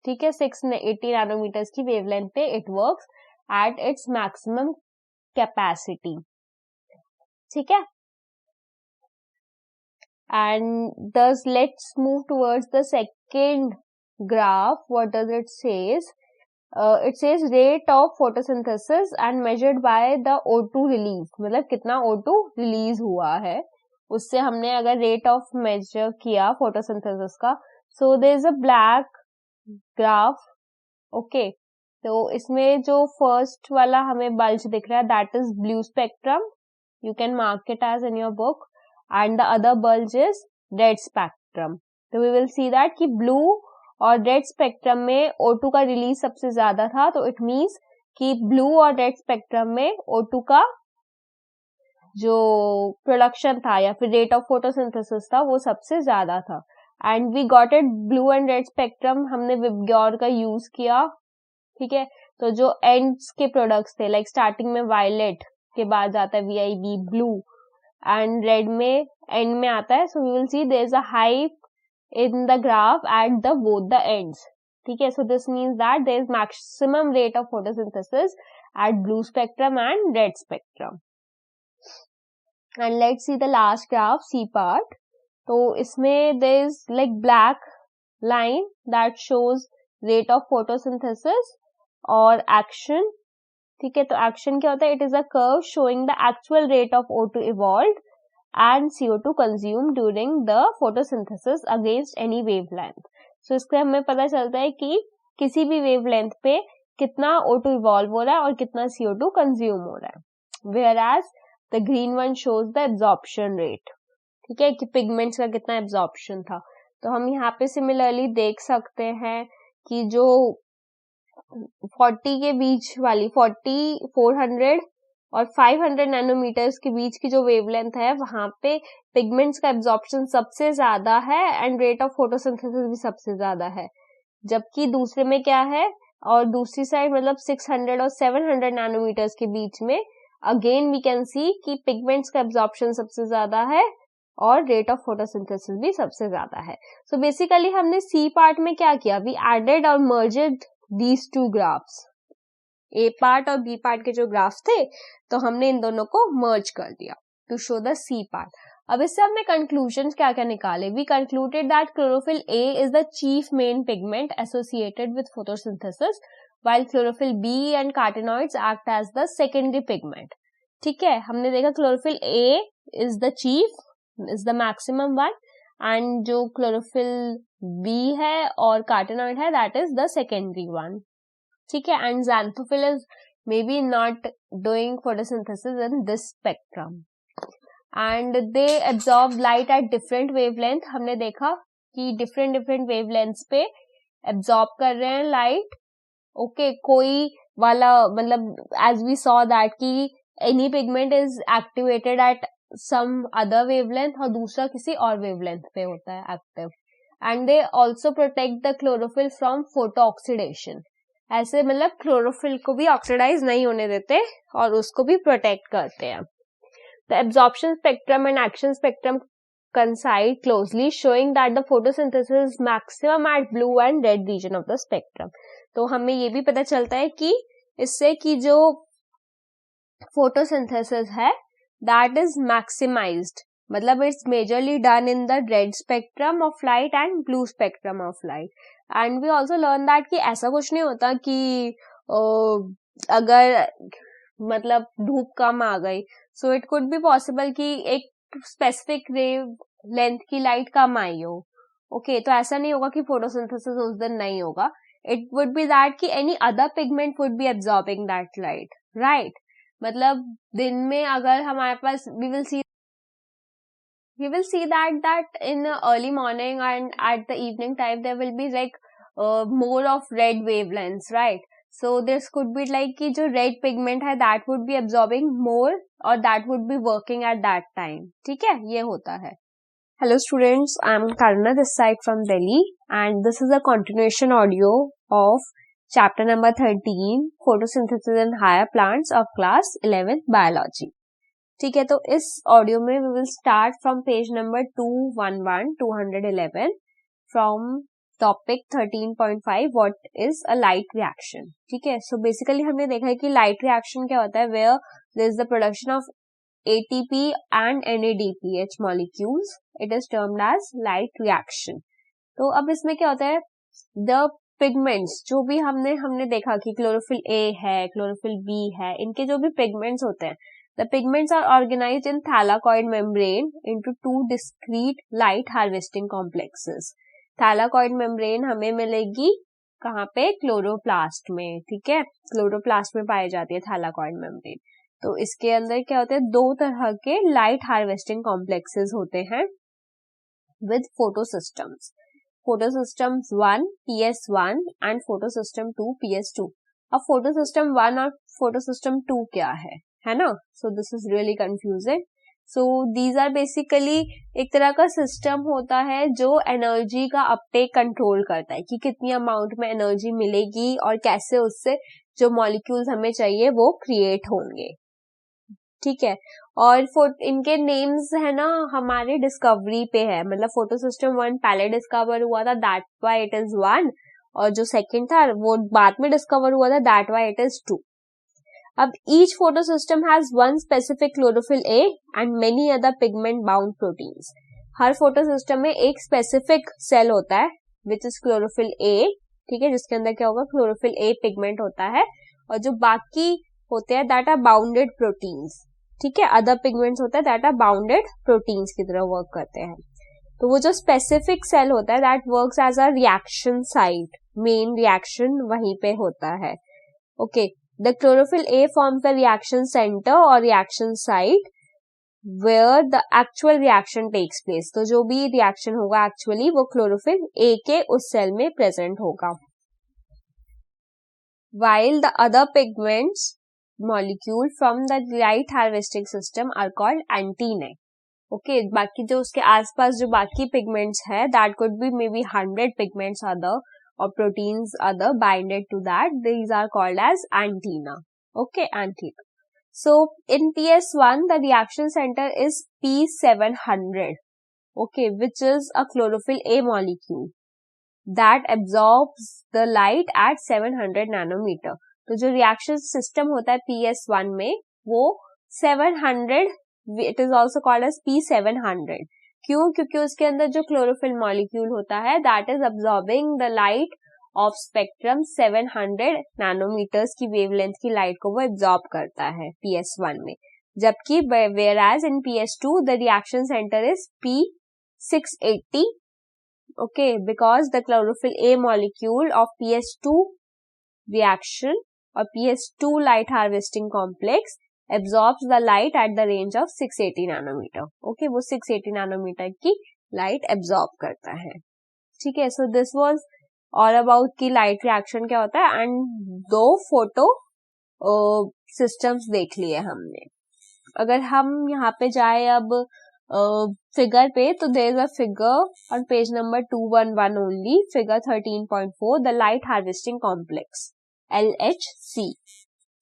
ठीक है, 680 nanometers की wavelength पे it works at its maximum capacity. ठीक है, and thus let's move towards the second graph. What does it says? It says rate of photosynthesis and measured by the O2 release. मतलब कितना O2 release हुआ है, उससे हमने अगर rate of measure किया photosynthesis का, so there is a black graph. Okay, तो इसमें जो first वाला हमें bulge दिख रहा है, that is blue spectrum. You can mark it as in your book. And the other bulge is red spectrum. So we will see that कि blue और रेड स्पेक्ट्रम में O2 का रिलीज सबसे ज्यादा था, तो इट मीन्स कि blue और रेड स्पेक्ट्रम में O2 का जो प्रोडक्शन था या फिर रेट ऑफ फोटोसिंथेसिस था वो सबसे ज्यादा था. And we got it blue and red spectrum, हमने विबग्योर का यूज किया. ठीक है, तो जो एंड्स के प्रोडक्ट्स थे, लाइक स्टार्टिंग में वायलेट के बाद आता है VIB ब्लू एंड रेड में एंड में आता है. So we will see there is a high in the graph at the both the ends. ठीक है, so this means that there is maximum rate of photosynthesis at blue spectrum and red spectrum. And let's see the last graph, C part. तो इसमें there is like black line that shows rate of photosynthesis और action. ठीक है, तो action क्या होता है? It is a curve showing the actual rate of O2 evolved and CO2 consumed during the photosynthesis against any wavelength. So इससे हमें पता चलता है कि किसी भी wavelength पे कितना O2 evolve हो रहा है और कितना CO2 consume हो रहा है. Whereas the green one shows the absorption rate. ठीक है, कि pigments का कितना absorption था. तो हम यहाँ पे similarly देख सकते हैं कि जो 40 के बीच वाली 40, 400 और 500 नैनोमीटर्स के बीच की जो वेवलेंथ है वहां पे पिगमेंट्स का एब्जॉर्प्शन सबसे ज्यादा है एंड रेट ऑफ फोटोसिंथेसिस भी सबसे ज्यादा है. जबकि दूसरे में क्या है, और दूसरी साइड मतलब 600 और 700 नैनोमीटर्स के बीच में अगेन वी कैन सी कि पिगमेंट्स का एब्जॉर्प्शन सबसे ज्यादा है और रेट ऑफ फोटोसिंथेसिस भी सबसे ज्यादा है. सो बेसिकली हमने सी पार्ट में क्या किया, वी एडेड और मर्जेड these two graphs. A part और बी पार्ट के जो ग्राफ्स थे तो हमने इन दोनों को मर्ज कर दिया to show the C part. अब इससे हमने कंक्लूजन्स क्या क्या निकाले. We concluded that chlorophyll A is the chief main pigment associated with photosynthesis while chlorophyll B and carotenoids act as the secondary pigment. ठीक है, हमने देखा chlorophyll A is the chief, is the maximum one, and जो chlorophyll B है और carotenoid है that is the secondary one. ठीक है, and xanthophyll is maybe not doing photosynthesis in this spectrum and they absorb light at different wavelength. हमने देखा कि different wavelengths पे absorb कर रहे हैं light. Okay, कोई वाला मतलब as we saw that कि any pigment is activated at some other wavelength और दूसरा किसी और wavelength पे होता है active. And they also protect the chlorophyll from photooxidation. ऐसे मतलब क्लोरोफिल को भी ऑक्सीडाइज नहीं होने देते और उसको भी प्रोटेक्ट करते हैं. The absorption spectrum and action spectrum coincide closely showing that the photosynthesis is maximum at blue and red region of the spectrum. तो हमें ये भी पता चलता है कि इससे कि जो photosynthesis है that is maximized, मतलब it's majorly done in the red spectrum of light and blue spectrum of light. And we also learn that कि ऐसा कुछ नहीं होता कि अगर मतलब धूप कम आ गई, so it could be possible कि एक स्पेसिफिक वेव लेंथ की लाइट कम आई हो. ओके, तो ऐसा नहीं होगा कि फोटोसिंथेसिस उस दिन नहीं होगा. इट वुड बी दैट कि any other pigment would be absorbing that light, right. मतलब दिन में अगर हमारे पास we will see that in early morning and at the evening time there will be like more of red wavelengths, right? So this could be like कि जो red pigment है that would be absorbing more or that would be working at that time. ठीक है, ये होता है. Hello students, I am Karuna this side from Delhi and this is a continuation audio of chapter number 13 photosynthesis in higher plants of class 11th biology. ठीक है, तो इस audio में we will start from page number 211 from topic 13.5 what is a light reaction. ठीक है, so basically हमने देखा है कि लाइट रिएक्शन क्या होता है, where there is the production of ATP and NADPH molecules, it is termed as light reaction। तो अब इसमें क्या होता है, द पिगमेंट्स जो भी हमने देखा कि क्लोरोफिल A है, क्लोरोफिल B है, इनके जो भी पिगमेंट्स होते हैं, the pigments are organised in thylakoid membrane into 2 discrete light harvesting complexes. Thylakoid membrane हमें मिलेगी कहाँ पे, क्लोरोप्लास्ट में। ठीक है, क्लोरोप्लास्ट में पाई जाती है थैलाकॉइड मेम्ब्रेन। तो इसके अंदर क्या होते हैं, 2 तरह के लाइट हार्वेस्टिंग कॉम्प्लेक्सेस होते हैं with photosystems. Photosystem 1 PS1 and photosystem 2 PS2। अब फोटोसिस्टम 1 और फोटोसिस्टम 2 क्या है ना? So this is really confusing. So these are basically एक तरह का सिस्टम होता है जो एनर्जी का अपटेक कंट्रोल करता है कि कितनी अमाउंट में एनर्जी मिलेगी और कैसे उससे जो मॉलिक्यूल्स हमें चाहिए वो क्रिएट होंगे। ठीक है, और इनके नेम्स है ना हमारे डिस्कवरी पे है, मतलब फोटो सिस्टम 1 पहले डिस्कवर हुआ था, दैट वाई इट इज 1, और जो सेकंड था वो बाद में डिस्कवर हुआ था, दैट वाई इट इज 2। अब each photo system has one specific chlorophyll A and many other pigment bound proteins. Her photo system में एक स्पेसिफिक सेल होता है विच इज क्लोरोफिल ए। ठीक है, जिसके अंदर क्या होगा, क्लोरोफिल ए पिगमेंट होता है, और जो बाकी होते हैं दैट आर बाउंडेड प्रोटीन्स। ठीक है, अदर पिगमेंट्स होता है दैट आर बाउंडेड प्रोटीन्स की तरह वर्क करते हैं। तो वो जो स्पेसिफिक सेल होता है that works as a reaction site, main reaction वहीं पे होता है। Okay, the chlorophyll A forms the reaction centre और reaction site where the actual reaction takes place. तो जो भी रिएक्शन होगा एक्चुअली वो क्लोरोफिल ए के उस सेल में प्रेजेंट होगा। while the other pigments molecule from the light harvesting system are called antennae। okay, बाकी जो उसके आसपास जो बाकी pigments है, that could be maybe 100 pigments other or proteins other binded to that, these are called as antenna। okay, antenna। so in PS1 the reaction center is P700, okay, which is a chlorophyll A molecule that absorbs the light at 700 nanometer। तो जो reaction system होता है PS1 में वो 700, it is also called as P700। क्यों? क्योंकि उसके अंदर जो क्लोरोफिल मॉलिक्यूल होता है that is absorbing the light of spectrum 700 nanometres की वेवलेंथ की लाइट को वो एब्जॉर्ब करता है PS1 में, जबकि whereas in PS2 the reaction center is P680। okay, because the chlorophyll A molecule of PS2 reaction or PS2 light harvesting complex absorbs the light at the range of 680 nanometer। okay, वो 680 nanometer की light absorb करता है। ठीक है, so this was all about कि light reaction क्या होता है, and 2 photo systems देख लिए हमने। अगर हम यहाँ पे जाए अब फिगर पे, तो there is a figure on page number 211 only, figure 13.4, the light harvesting complex LHC।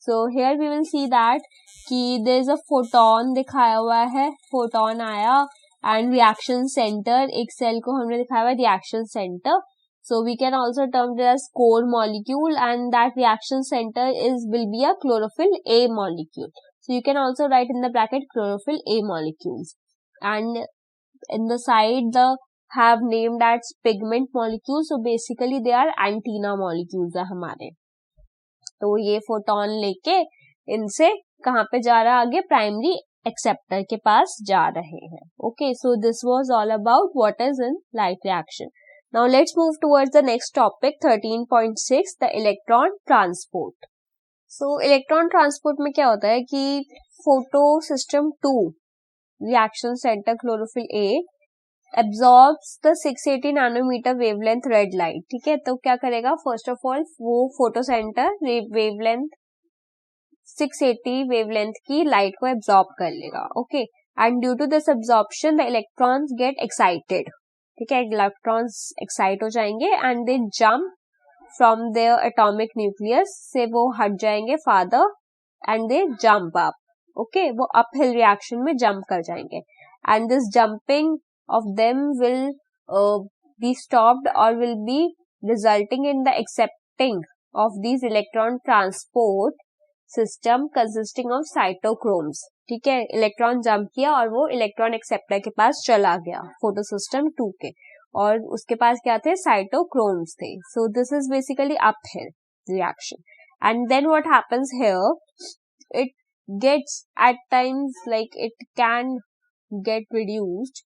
So here we will see that कि देयर इज अ फोटोन दिखाया हुआ है, फोटोन आया एंड रिएक्शन सेंटर, एक सेल को हमने दिखाया हुआ है reaction centre. So we can also term it as core molecule and that reaction centre will be a chlorophyll A molecule। So you can also write in the bracket chlorophyll A molecules, and in the side the have named as pigment molecules। so basically they are antenna molecules है हमारे। तो ये photon लेके इनसे कहाँ पे जा रहा है, आगे प्राइमरी एक्सेप्टर के पास जा रहे हैं। Okay, so this was all about what is in light reaction. Now let's move towards the next topic 13.6, the electron transport. So electron transport में क्या होता है कि photo system 2 reaction centre chlorophyll A absorbs the 680 nanometer wavelength red light. ठीक है, तो क्या करेगा, फर्स्ट ऑफ ऑल वो फोटो सेंटर वेवलेंथ 680 वेवलेंथ की लाइट को एब्जॉर्ब कर लेगा। Okay, and due to this absorption the electrons get excited. ठीक है, इलेक्ट्रॉन्स एक्साइट हो जाएंगे and they jump from their atomic nucleus, से वो हट जाएंगे farther and they jump up। Okay वो अपहिल रिएक्शन में जंप कर जाएंगे and this jumping of them will be stopped or will be resulting in the accepting of these electron transport system consisting of cytochromes. ठीक है, electron jump किया और वो electron acceptor के पास चला गया फोटोसिस्टम 2 के, और उसके पास क्या थे, साइटोक्रोम्स थे. So this is basically uphill reaction. And then what happens here, it gets at times like it can get reduced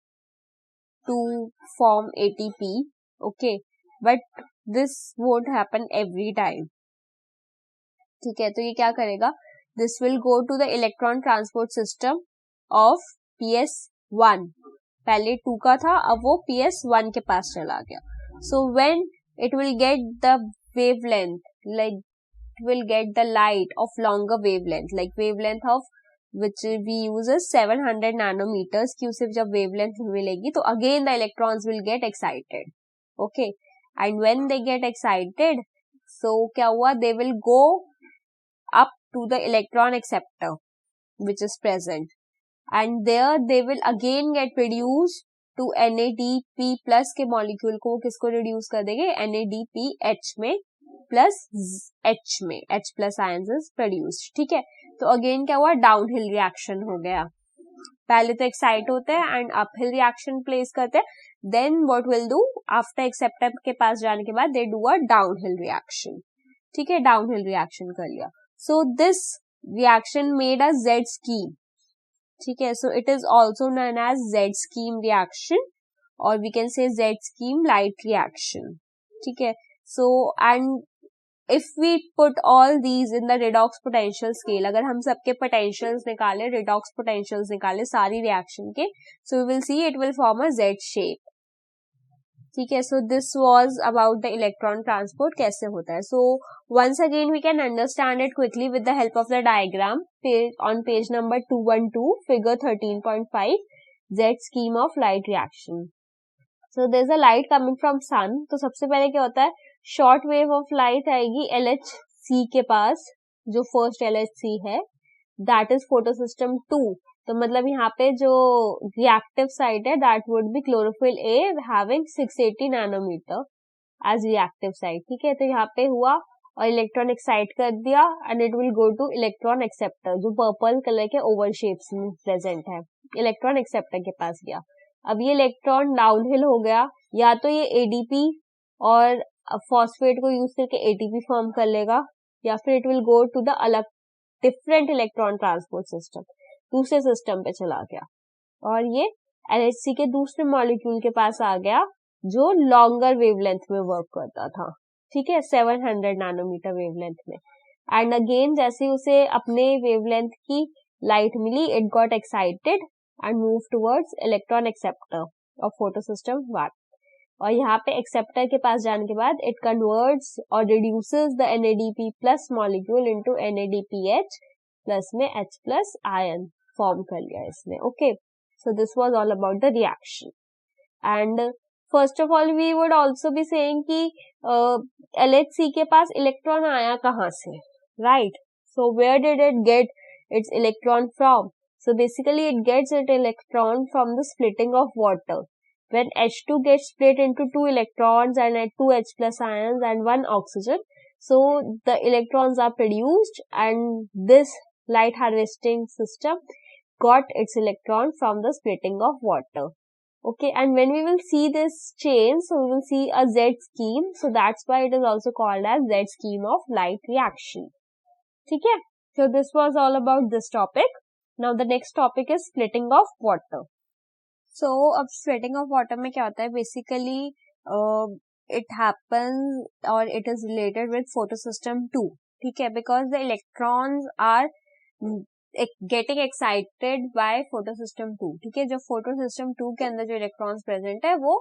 to form ATP, okay, but this won't happen every time. ठीक है, तो ये क्या करेगा, this will go to the electron transport system of PS1. पहले 2 का था, अब वो PS1 के पास चला गया. So when it will get the wavelength, like it will get the light of longer wavelength, like wavelength of which we use is 700 nanometers की उसे जब wavelength मिलेगी तो again the electrons will get excited, okay, and when they get excited, so क्या हुआ, they will go up to the electron acceptor which is present, and there they will again get reduced to NADP plus के molecule को किसको reduce कर देंगे, NADPH में plus H में, H plus ions is produced. ठीक है, तो अगेन क्या हुआ, डाउनहिल रिएक्शन हो गया. पहले तो एक्साइट होते हैं एंड अपहिल रिएक्शन प्लेस करते हैं, then what will do, after acceptor के पास जाने के बाद they do a downhill reaction. ठीक है, डाउनहिल रिएक्शन कर लिया. So this reaction made a Z scheme. ठीक है, so it is also known as Z scheme reaction, और we can say Z scheme light reaction. ठीक है, so and if we put all these in the redox potential scale, अगर हम सबके potentials निकाले, redox potentials निकाले सारी reaction के, so we will see it will form a Z shape. ठीक है, so this was about the electron transport कैसे होता है. So once again we can understand it quickly with the help of the diagram on page number 212, figure 13.5, Z scheme of light reaction. So there is a light coming from sun. तो सबसे पहले क्या होता है, short wave of light आएगी LHC के पास, जो फर्स्ट LHC है, दैट इज फोटोसिस्टम 2. तो मतलब यहाँ पे जो रिएक्टिव साइट है that would be chlorophyll A having 680 nanometer as reactive site. ठीक है, तो यहाँ पे हुआ और इलेक्ट्रॉन एक्साइट कर दिया and it will go two electron acceptor, जो पर्पल कलर के ओवल शेप्स में प्रेजेंट है. इलेक्ट्रॉन एक्सेप्टर के पास गया. अब ये इलेक्ट्रॉन डाउनहिल हो गया, या तो ये ADP और फॉस्फेट को यूज करके ATP फॉर्म कर लेगा, या फिर it will go to the अलग डिफरेंट इलेक्ट्रॉन ट्रांसपोर्ट सिस्टम, दूसरे सिस्टम पे चला गया, और ये LHC के दूसरे मॉलिक्यूल के पास आ गया जो लॉन्गर वेवलेंथ में वर्क करता था. ठीक है, 700 नैनोमीटर वेवलेंथ में. एंड अगेन जैसे उसे अपने वेवलेंथ की लाइट मिली, it got excited and move towards electron acceptor of photosystem 1. और यहाँ पे एक्सेप्टर के पास जाने के बाद it converts or reduces the NADP plus molecule into NADPH plus में H plus ion form कर लिया इसने. Okay, so this was all about the reaction. And first of all we would also be saying कि LHC के पास electron आया कहाँ से, right? So where did it get its electron from? So basically it gets its electron from the splitting of water. When H2 gets split into 2 electrons and 2 H plus ions and 1 oxygen, so the electrons are produced, and this light harvesting system got its electron from the splitting of water. Okay, and when we will see this chain, so we will see a Z scheme, so that's why it is also called as Z scheme of light reaction. ठीक है, so this was all about this topic. Now the next topic is splitting of water. So अब splitting of water में क्या होता है, basically it happens or it is related with photosystem 2. ठीक है, because the electrons are getting excited by photosystem 2. ठीक है, जब photosystem 2 के अंदर जो electrons present है वो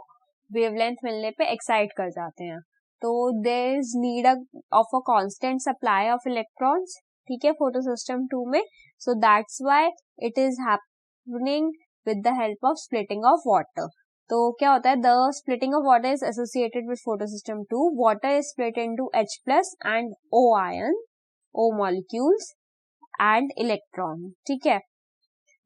wavelength मिलने पे excite कर जाते हैं, तो there is need of a constant supply of electrons. ठीक है, photosystem 2 में, so that's why it is happening with the help of splitting of water. तो क्या होता है, the splitting of water is associated with photosystem 2. Water is split into H plus and O ion, O molecules, and electron. ठीक है,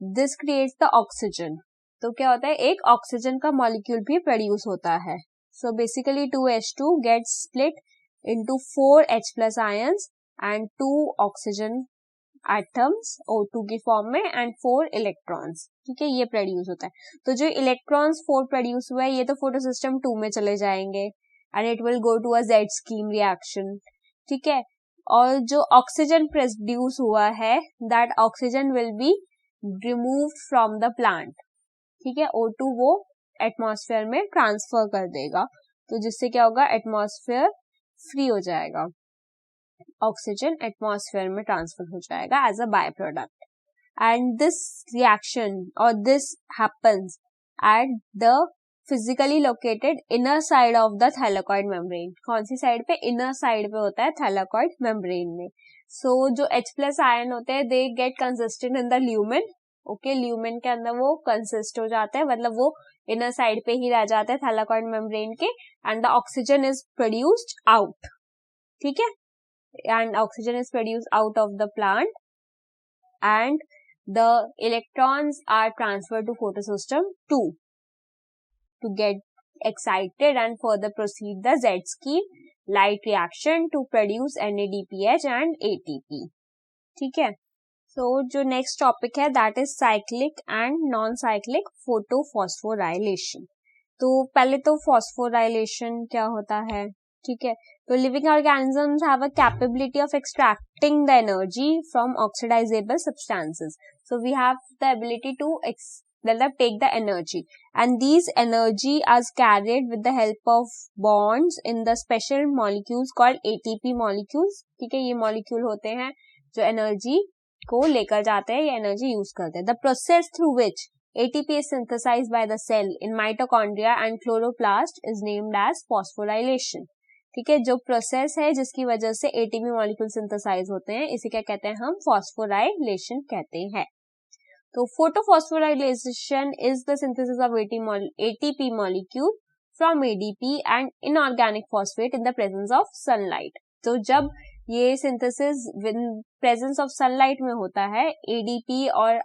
this creates the oxygen. तो क्या होता है, एक ऑक्सीजन का मॉलिक्यूल भी प्रोड्यूस होता है. So basically 2H2 gets split into 4 H plus ions and 2 oxygen atoms O2 की फॉर्म में and 4 electrons. ठीक है, ये प्रोड्यूस होता है. तो जो इलेक्ट्रॉन्स 4 प्रोड्यूस हुआ है ये तो फोटोसिस्टम 2 में चले जाएंगे and it will go to a Z scheme reaction. ठीक है, और जो ऑक्सीजन प्रोड्यूस हुआ है that oxygen will be removed from the plant. ठीक है, O2 वो एटमॉस्फेयर में ट्रांसफर कर देगा, तो जिससे क्या होगा, एटमॉस्फेयर फ्री हो जाएगा, ऑक्सीजन एटमॉस्फेयर में ट्रांसफर हो जाएगा as a by product. And this reaction और this happens at the physically located inner side of the thylakoid membrane. कौन सी साइड पे, इनर साइड पे होता है थैलेकॉइड मेम्ब्रेन में. सो जो H प्लस आयन होते हैं they get consistent in the lumen. Okay, lumen के अंदर वो कंसिस्ट हो जाते हैं, मतलब वो इनर साइड पे ही रह जाते हैं थैलेकॉइड मेम्ब्रेन के, and the oxygen is produced out. ठीक है, and oxygen is produced out of the plant and the electrons are transferred to photosystem 2 to get excited and further proceed the Z scheme light reaction to produce NADPH and ATP. ठीक है, so जो next topic है that is cyclic and non-cyclic photophosphorylation. तो पहले तो phosphorylation क्या होता है. ठीक है, तो living organisms have a capability of extracting the energy from oxidizable substances. So we have the ability to take the energy, and these energy is carried with the help of bonds in the special molecules called ATP molecules. ठीक है, ये molecule होते हैं जो energy को लेकर जाते हैं या energy यूज करते हैं. The process through which ATP is synthesized by the cell in mitochondria and chloroplast is named as phosphorylation. ठीक है, जो प्रोसेस है जिसकी वजह से ATP molecule synthesize होते हैं इसे क्या कहते हैं, हम phosphorylation कहते हैं. तो photophosphorylation is the synthesis of ATP molecule from ADP and inorganic phosphate in the presence of sunlight. तो जब ये synthesis in presence of sunlight में होता है, ADP और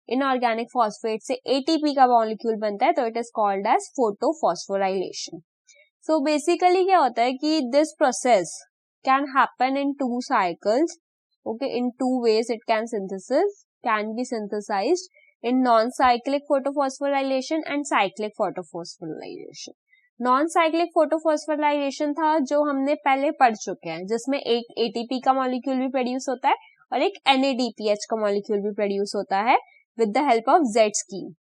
inorganic phosphate से ATP का molecule बनता है, तो it is called as photophosphorylation. So basically क्या होता है कि this process can happen in 2 cycles. Okay, in 2 ways it can be synthesized in non-cyclic photophosphorylation and cyclic photophosphorylation. Non-cyclic photophosphorylation था जो हमने पहले पढ़ चुके हैं, जिसमें एक ATP का मॉलिक्यूल भी प्रोड्यूस होता है और एक NADPH का मॉलिक्यूल भी प्रोड्यूस होता है with the help of Z scheme.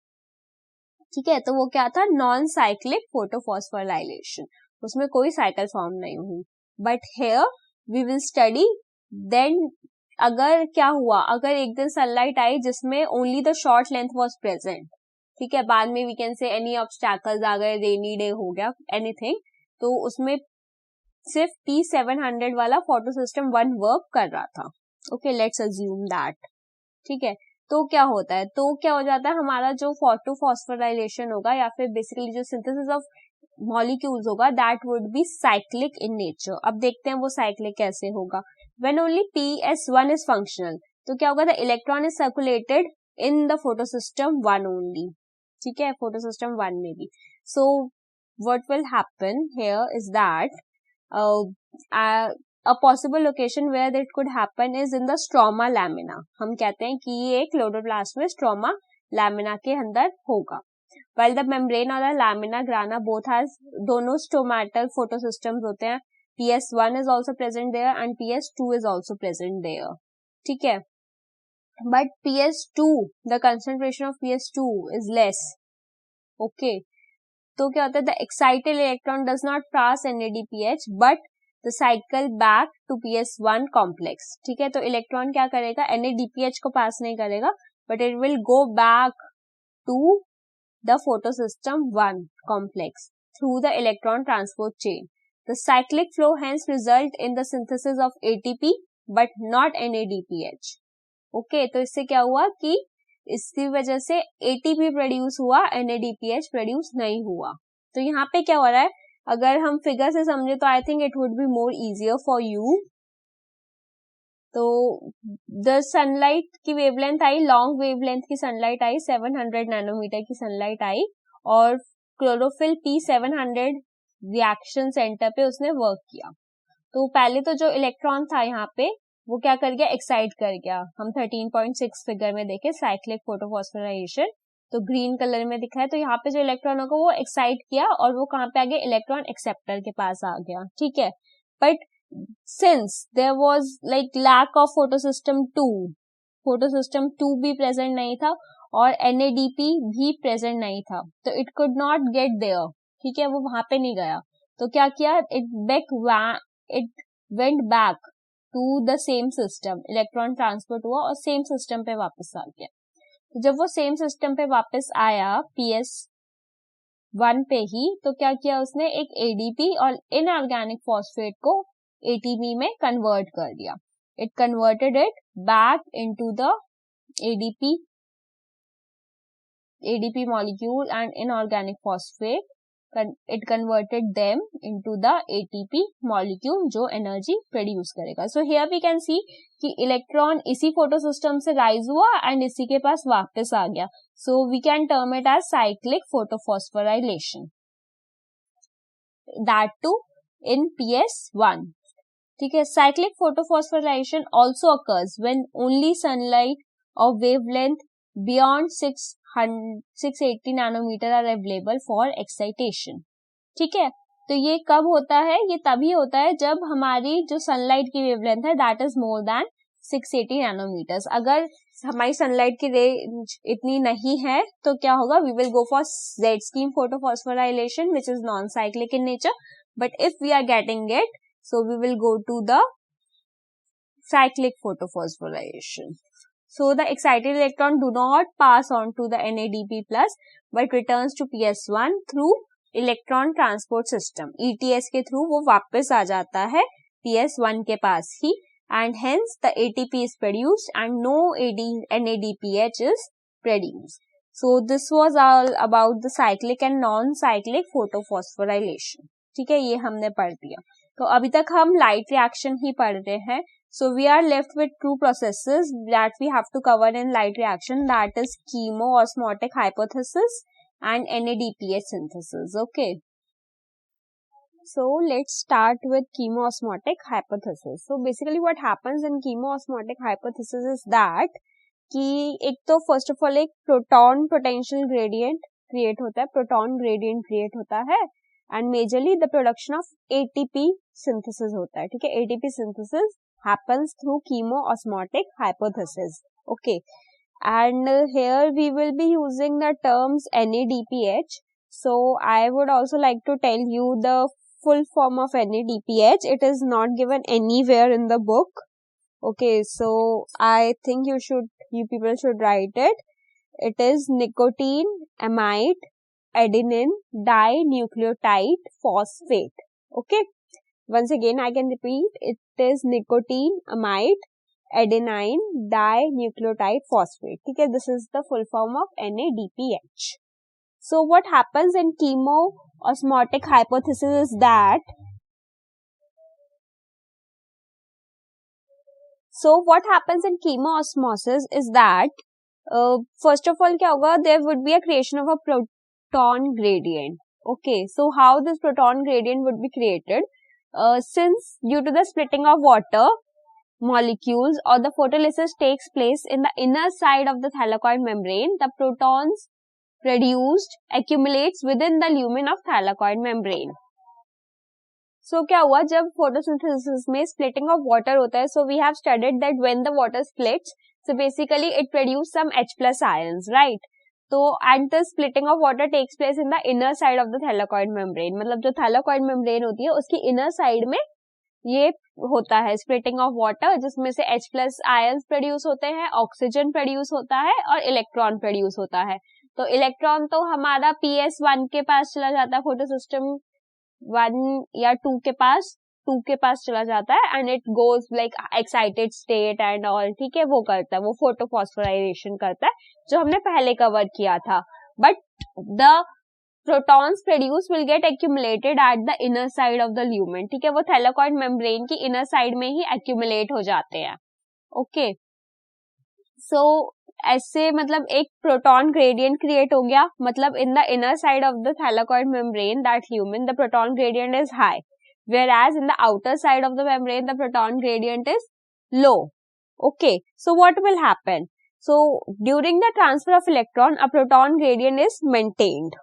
ठीक है, तो वो क्या था, non-cyclic photophosphorylation. उसमें कोई साइकिल फॉर्म नहीं हुई. But here we will study then अगर क्या हुआ, अगर एक दिन सनलाइट आई जिसमें only the short length was present. ठीक है, बाद में we can say any obstacles आ गए, रेनी डे हो गया, एनीथिंग, तो उसमें सिर्फ T700 वाला फोटोसिस्टम 1 वर्क कर रहा था. Okay, let's assume that. ठीक है, तो क्या होता है, तो क्या हो जाता है, हमारा जो फोटोफॉस्फोराइलेशन होगा या फिर बेसिकली जो सिंथेसिस ऑफ मॉलिक्यूल्स होगा that would B cyclic in nature. अब देखते हैं वो साइक्लिक कैसे होगा. When only PS1 is functional, तो क्या होगा, the electron is circulated in the photosystem 1 only. ठीक है, photosystem 1 में भी. So what will happen here is that a possible location where that could happen is in the stroma lamina. हम कहते हैं कि ये क्लोरोप्लास्ट में stroma lamina के अंदर होगा. While the membrane और the lamina grana both has दोनों stomatal photosystems होते हैं. PS1 is also present there and PS2 is also present there. ठीक है, but PS2, the concentration of PS2 is less. Okay, तो क्या होता है, the excited electron does not pass NADPH but the cycle back to PS1 complex. ठीक है, तो electron क्या करेगा, NADPH को पास नहीं करेगा but it will go back to the photosystem 1 complex through the electron transport chain. The cyclic flow hence result in the synthesis of ATP but not NADPH. Okay, तो इससे क्या हुआ कि इसकी वजह से ATP प्रोड्यूस हुआ, NADPH प्रोड्यूस नहीं हुआ. तो यहाँ पे क्या हो रहा है, अगर हम फिगर से समझे तो I think it would be more easier for you. तो द सनलाइट की वेवलेंथ आई, लॉन्ग वेवलेंथ की सनलाइट आई, 700 नैनोमीटर की सनलाइट आई और क्लोरोफिल P700 रिएक्शन सेंटर पे उसने वर्क किया। तो पहले तो जो इलेक्ट्रॉन था यहाँ पे वो क्या कर गया, एक्साइट कर गया। हम 13.6 फिगर में देखे साइक्लिक फोटोफॉस्फोराइलेशन, तो ग्रीन कलर में दिखा है। तो यहाँ पे जो इलेक्ट्रॉन होगा वो एक्साइट किया और वो कहाँ पे आ गया, इलेक्ट्रॉन एक्सेप्टर के पास आ गया, ठीक है। But since there was like lack of photosystem 2, photosystem 2 भी प्रेजेंट नहीं था और NADP भी प्रेजेंट नहीं था, तो it could not get there, ठीक है, वो वहां पे नहीं गया। तो क्या किया, it went back to the same system, electron transport हुआ और सेम सिस्टम पे वापस आ गया। तो जब वो सेम सिस्टम पे वापस आया PS1 पे ही, तो क्या किया उसने, एक ADP और इनऑर्गेनिक फॉस्फेट को ATP में कन्वर्ट कर दिया। It converted it back into the ADP molecule and inorganic phosphate, it converted them into the ATP molecule जो energy produce करेगा। So here we can see कि इलेक्ट्रॉन इसी photosystem से rise हुआ एंड इसी के पास वापस आ गया। So we can term it as cyclic photophosphorylation, that too in PS1, ठीक है। cyclic photophosphorylation also occurs when only sunlight of wavelength beyond 680 nanometer are available for excitation, ठीक है। तो ये कब होता है, ये तभी होता है जब हमारी जो सनलाइट की वेवलेंथ है that is more than 680 nanometers. अगर हमारी सनलाइट की रेंज इतनी नहीं है तो क्या होगा, we will go for Z scheme photophosphorylation which is non cyclic in nature, but if we are getting it, so we will go to the cyclic photophosphorylation. So the excited electron do not pass on to the NADP plus but returns to PS1 through electron transport system, ETS के through वो वापस आ जाता है PS1 के पास ही, and hence the ATP is produced and no NADPH is produced. So this was all about the cyclic and non-cyclic photophosphorylation, ठीक है, ये हमने पढ़ दिया। तो अभी तक हम लाइट रिएक्शन ही पढ़ रहे हैं। So we are left with two processes that we have to cover in light reaction, that is chemoosmotic hypothesis and NADPH synthesis, okay. So let's start with chemoosmotic hypothesis. So basically what happens in chemoosmotic hypothesis is that कि एक तो first of all एक proton potential gradient create होता है, proton gradient create होता है and majorly the production of ATP synthesis होता है, ठीक है। ATP synthesis happens through chemoosmotic hypothesis, okay. And here we will be using the terms NADPH. So I would also like to tell you the full form of NADPH. It is not given anywhere in the book, okay. So I think you people should write it. It is nicotine amide adenine dinucleotide phosphate, okay. Once again I can repeat, it is nicotine amide adenine dinucleotide phosphate, ठीक है। This is the full form of NADPH. So what happens in chemoosmotic hypothesis is that first of all क्या होगा, there would be a creation of a proton gradient, okay. So how this proton gradient would be created? Since due to the splitting of water molecules or the photolysis takes place in the inner side of the thylakoid membrane, the protons produced accumulates within the lumen of thylakoid membrane. So क्या हुआ, जब photosynthesis में splitting of water होता है, so we have studied that when the water splits, so basically it produces some H plus ions, right? तो and the splitting of water takes place in the inner side of the thylakoid membrane, मतलब जो thylakoid membrane होती है उसकी inner side में ये होता है splitting of water, जिसमें से H plus ions प्रोड्यूस होते हैं, ऑक्सीजन प्रोड्यूस होता है और इलेक्ट्रॉन प्रोड्यूस होता है। तो इलेक्ट्रॉन तो हमारा PS1 के पास चला जाता है, फोटोसिस्टम 1 या 2 के पास चला जाता है and it goes like excited state and all, ठीक है, वो करता है, वो फोटोफॉस्फोराइलेशन करता है जो हमने पहले कवर किया था। But the protons produce will get accumulated at the inner side of the lumen, ठीक है, वो थैलाकॉइड मेम्ब्रेन की इनर साइड में ही एक्यूमुलेट हो जाते हैं, ओके सो ऐसे मतलब एक प्रोटॉन ग्रेडियंट क्रिएट हो गया, मतलब in the inner side of the thylakoid membrane that lumen the proton gradient is high, whereas in the outer side of the membrane the proton gradient is low. Okay, so what will happen? So during the transfer of electron a proton gradient is maintained.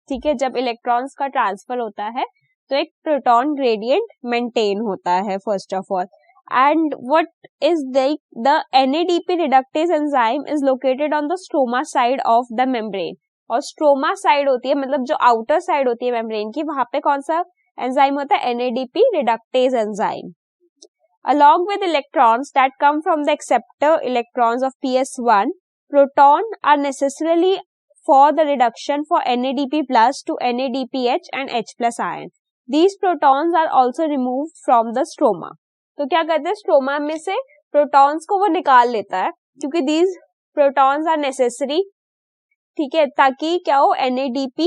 ठीक है, जब electrons का transfer होता है तो एक proton gradient maintain होता है first of all. And what is the NADP reductase enzyme is located on the stroma side of the membrane. और स्ट्रोमा साइड होती है मतलब जो आउटर साइड होती है मेम्ब्रेन की, वहां पे कौन सा एंजाइम होता है? NADP reductase enzyme. Along with electrons that come from the acceptor electrons of PS1, proton are necessarily for the reduction for NADP plus to NADPH and H plus ion. These protons are also removed from the stroma. तो क्या कहते हैं, stroma में से protons को वो निकाल लेता है क्योंकि दीज प्रोटॉन्स आर नेसेसरी, ठीक है, ताकि क्या हो, NADP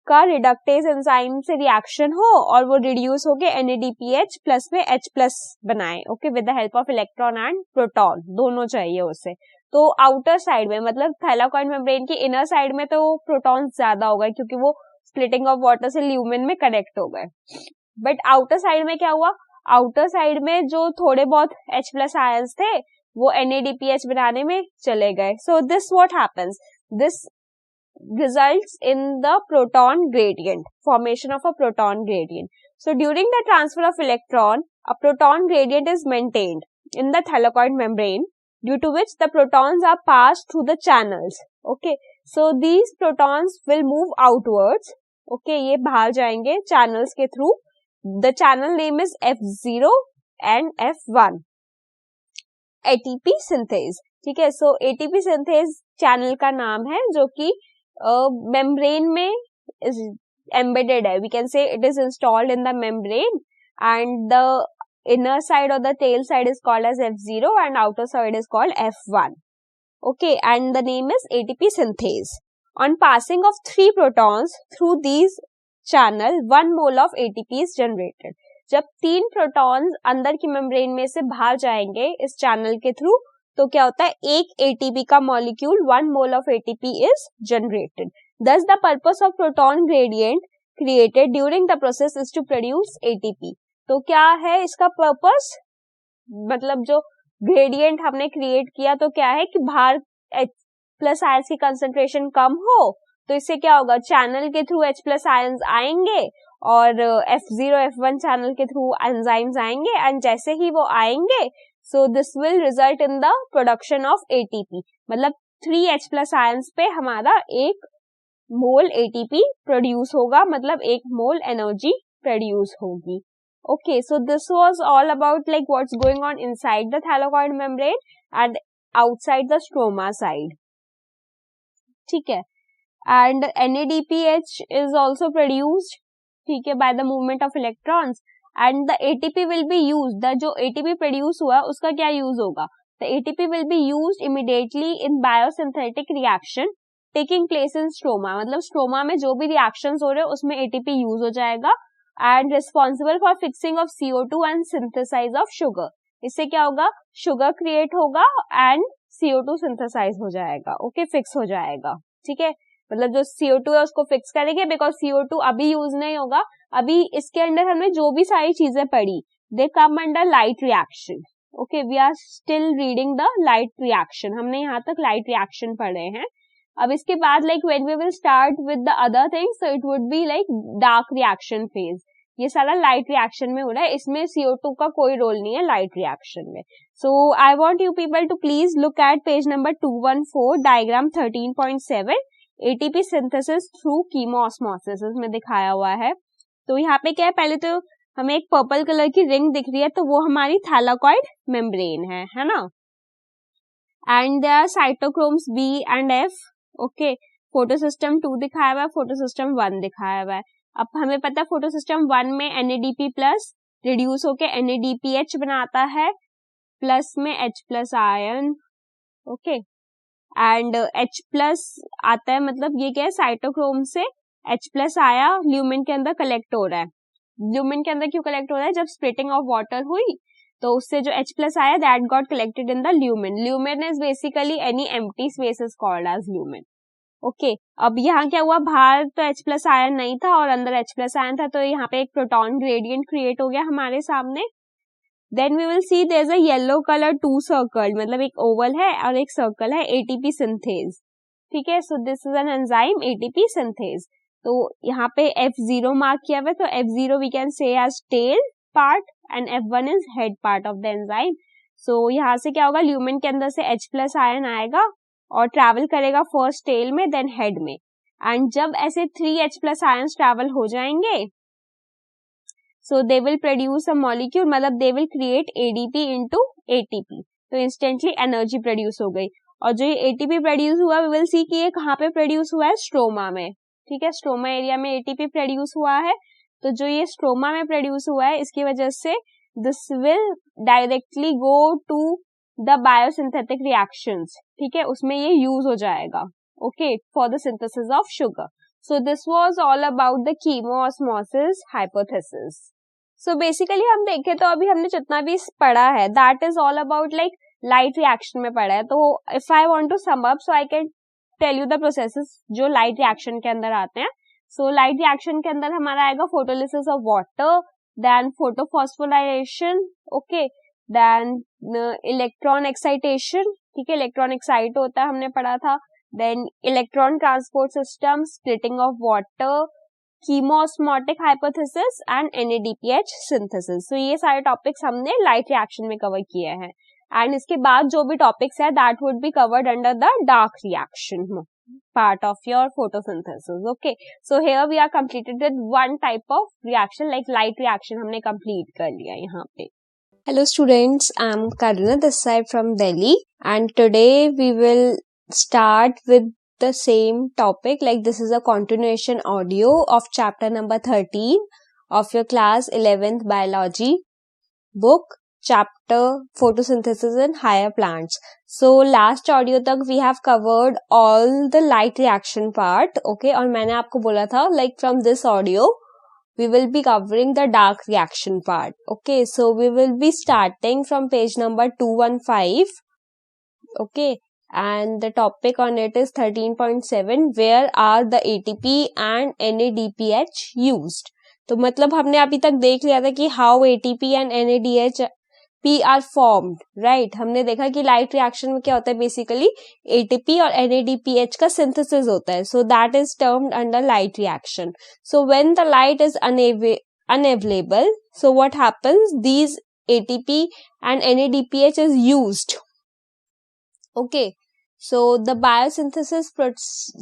का रिडक्टेज एंजाइम से रिएक्शन हो और वो रिड्यूस होके NADPH प्लस में H प्लस बनाए. Okay, with the help of electron and proton, दोनों चाहिए उसे. तो आउटर साइड में मतलब थैलाकॉइड मेम्ब्रेन की इनर साइड में तो प्रोटॉन ज्यादा हो गए क्योंकि वो स्प्लिटिंग ऑफ वाटर से ल्यूमेन में कनेक्ट हो गए. बट आउटर साइड में क्या हुआ, आउटर साइड में जो थोड़े बहुत H प्लस आयंस थे वो NADPH बनाने में चले गए. So this what happens, this results in the proton gradient, formation of a proton gradient. So during the transfer of electron, a proton gradient is maintained in the thylakoid membrane, due to which the protons are passed through the channels. Okay, so these protons will move outwards. Okay, ये बाहर जाएंगे channels के through. The channel name is F0 and F1. ATP synthase, ठीक है. So ATP synthase channel का नाम है जो कि membrane में embedded है. We can say it is installed in the membrane and the inner side or the tail side is called as F0 and outer side is called F1. Okay, and the name is ATP synthase. On passing of 3 protons through these channel 1 mole of ATP is generated. जब 3 protons अंदर की membrane में से बाहर जाएंगे इस channel के through तो क्या होता है, एक ATP का molecule 1 mole of ATP is generated. Thus the purpose of proton gradient created during the process is to produce ATP. तो क्या है इसका पर्पस, मतलब जो ग्रेडियंट हमने क्रिएट किया तो क्या है कि बाहर H प्लस आयंस की कंसेंट्रेशन कम हो तो इससे क्या होगा, चैनल के थ्रू H प्लस आयंस आएंगे और F0 F1 चैनल के थ्रू एंजाइम्स आएंगे एंड जैसे ही वो आएंगे so this will result in the production of ATP. मतलब 3H प्लस आयंस पे हमारा 1 मोल ATP प्रोड्यूस होगा, मतलब 1 मोल एनर्जी प्रोड्यूस होगी. Okay, so this was all about like what's going on inside the thylakoid membrane and outside the stroma side. ठीक है, and NADPH is also produced, ठीक है, by the movement of electrons and the ATP will be used. the जो ATP produce हुआ उसका क्या use होगा, the ATP will be used immediately in biosynthetic reaction taking place in stroma. मतलब stroma में जो भी reactions हो रहे हैं उसमें ATP use हो जाएगा and responsible for fixing of CO2 and synthesis of sugar. इससे क्या होगा, शुगर क्रिएट होगा एंड CO2 सिंथेसाइज हो जाएगा. ओके, फिक्स हो जाएगा. ठीक है, मतलब जो CO2 है उसको फिक्स करेंगे बिकॉज CO2 अभी यूज नहीं होगा. अभी इसके अंदर हमने जो भी सारी चीजें पढ़ी they come under light reaction. Okay, we are still reading the light reaction. हमने यहाँ तक लाइट रिएक्शन पढ़े हैं. अब इसके बाद like when we will start with the other things so it would be like dark reaction phase. ये सारा लाइट रिएक्शन में हो रहा है, इसमें CO2 का कोई रोल नहीं है लाइट रिएक्शन में. So I want you people to please look at page number 214 diagram 13.7 ATP synthesis through chemiosmosis में दिखाया हुआ है. तो यहाँ पे क्या है, पहले तो हमें एक पर्पल कलर की रिंग दिख रही है तो वो हमारी थैलाकॉइड मेम्ब्रेन है ना. And there are cytochromes B and F. Okay, photosystem 2 दिखाया हुआ है, फोटोसिस्टम 1 दिखाया हुआ है. अब हमें पता है फोटोसिस्टम 1 में NADP प्लस रिड्यूस होके NADPH बनाता है प्लस में H plus ion. Okay, and H plus आता है, मतलब ये क्या है, साइटोक्रोम से H प्लस आया ल्यूमेन के अंदर कलेक्ट हो रहा है. ल्यूमेन के अंदर क्यों कलेक्ट हो रहा है, जब स्प्लिटिंग ऑफ वाटर हुई तो उससे जो H प्लस आया that got collected in the lumen. Lumen is basically any empty space is called as lumen. Okay, अब यहाँ क्या हुआ, बाहर तो H प्लस आयन नहीं था और अंदर H प्लस आयन था, तो यहाँ पे एक प्रोटॉन ग्रेडियंट क्रिएट हो गया हमारे सामने. Then we will see there is a yellow colour 2 circle, मतलब एक ओवल है और एक सर्कल है, एटीपी सिंथेज. ठीक है, so this is an enzyme ATP synthase. तो यहाँ पे F0 मार्क किया हुआ है, तो F0 we can say as tail part and F1 is head part of the enzyme. So यहाँ से क्या होगा, ल्यूमेन के अंदर से H प्लस आयन आएगा और ट्रैवल करेगा फर्स्ट टेल में देन हेड में. एंड जब ऐसे 3 H प्लस आयंस ट्रैवल हो जाएंगे, so they will produce a molecule, मतलब they will create ADP into ATP. तो इंस्टेंटली एनर्जी प्रोड्यूस हो गई. और जो ये ATP प्रोड्यूस हुआ, वी विल सी कि ये कहाँ पे प्रोड्यूस हुआ है, स्ट्रोमा में. ठीक है, स्ट्रोमा एरिया में ATP प्रोड्यूस हुआ है. तो जो ये स्ट्रोमा में प्रोड्यूस हुआ है, इसकी वजह से this will directly go to the biosynthetic reactions. ठीक है, उसमें ये यूज हो जाएगा. Okay, for the synthesis of sugar. So this was all about the chemiosmosis hypothesis. So basically हम देखें तो अभी हमने जितना भी पढ़ा है that is all about like light reaction में पढ़ा है. तो if I want to sum up, so I can tell you the processes जो लाइट रिएक्शन के अंदर आते हैं. सो लाइट रिएक्शन के अंदर हमारा आएगा photolysis of water, then photophosphorylation, okay, then electron excitation. ठीक है, इलेक्ट्रॉन एक्साइट होता है, हमने पढ़ा था. Then electron transport system, splitting of water, chemiosmotic hypothesis and NADPH synthesis. So ये सारे टॉपिक्स हमने लाइट रिएक्शन में कवर किए हैं. एंड इसके बाद जो भी टॉपिक्स है that would be covered under the dark reaction part of your photosynthesis. Okay, so here we are completed with one type of reaction like light reaction हमने complete कर लिया यहाँ पे. Hello students, I am Karuna this side from Delhi and today we will start with the same topic, like this is a continuation audio of chapter number 13 of your class 11th biology book, chapter photosynthesis in higher plants. So last audio तक we have covered all the light reaction part, okay, और मैंने आपको बोला था like from this audio we will be covering the dark reaction part. Okay, so we will be starting from page number 215. Okay, and the topic on it is 13.7, where are the ATP and NADPH used. तो मतलब हमने अभी तक देख लिया था कि how ATP and NADPH are formed, right? हमने देखा कि लाइट रिएक्शन में क्या होता है, बेसिकली ATP और NADPH का सिंथेसिस होता है. So that is termed under light reaction. So when the light is unavailable, so what happens? These ATP and NADPH is used. Okay, so the biosynthesis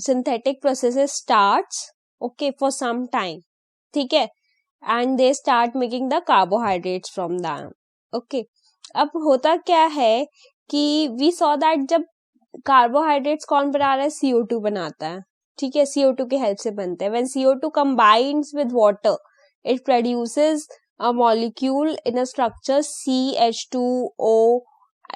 synthetic processes starts, okay, for some time. ठीक है, and they start making the carbohydrates from them. Okay, अब होता क्या है कि we saw that जब carbohydrates कौन बना रहा है, CO2 बनाता है. ठीक है, CO2 की हेल्प से बनते हैं. When CO2 combines with water, it produces a molecule in a structure CH2O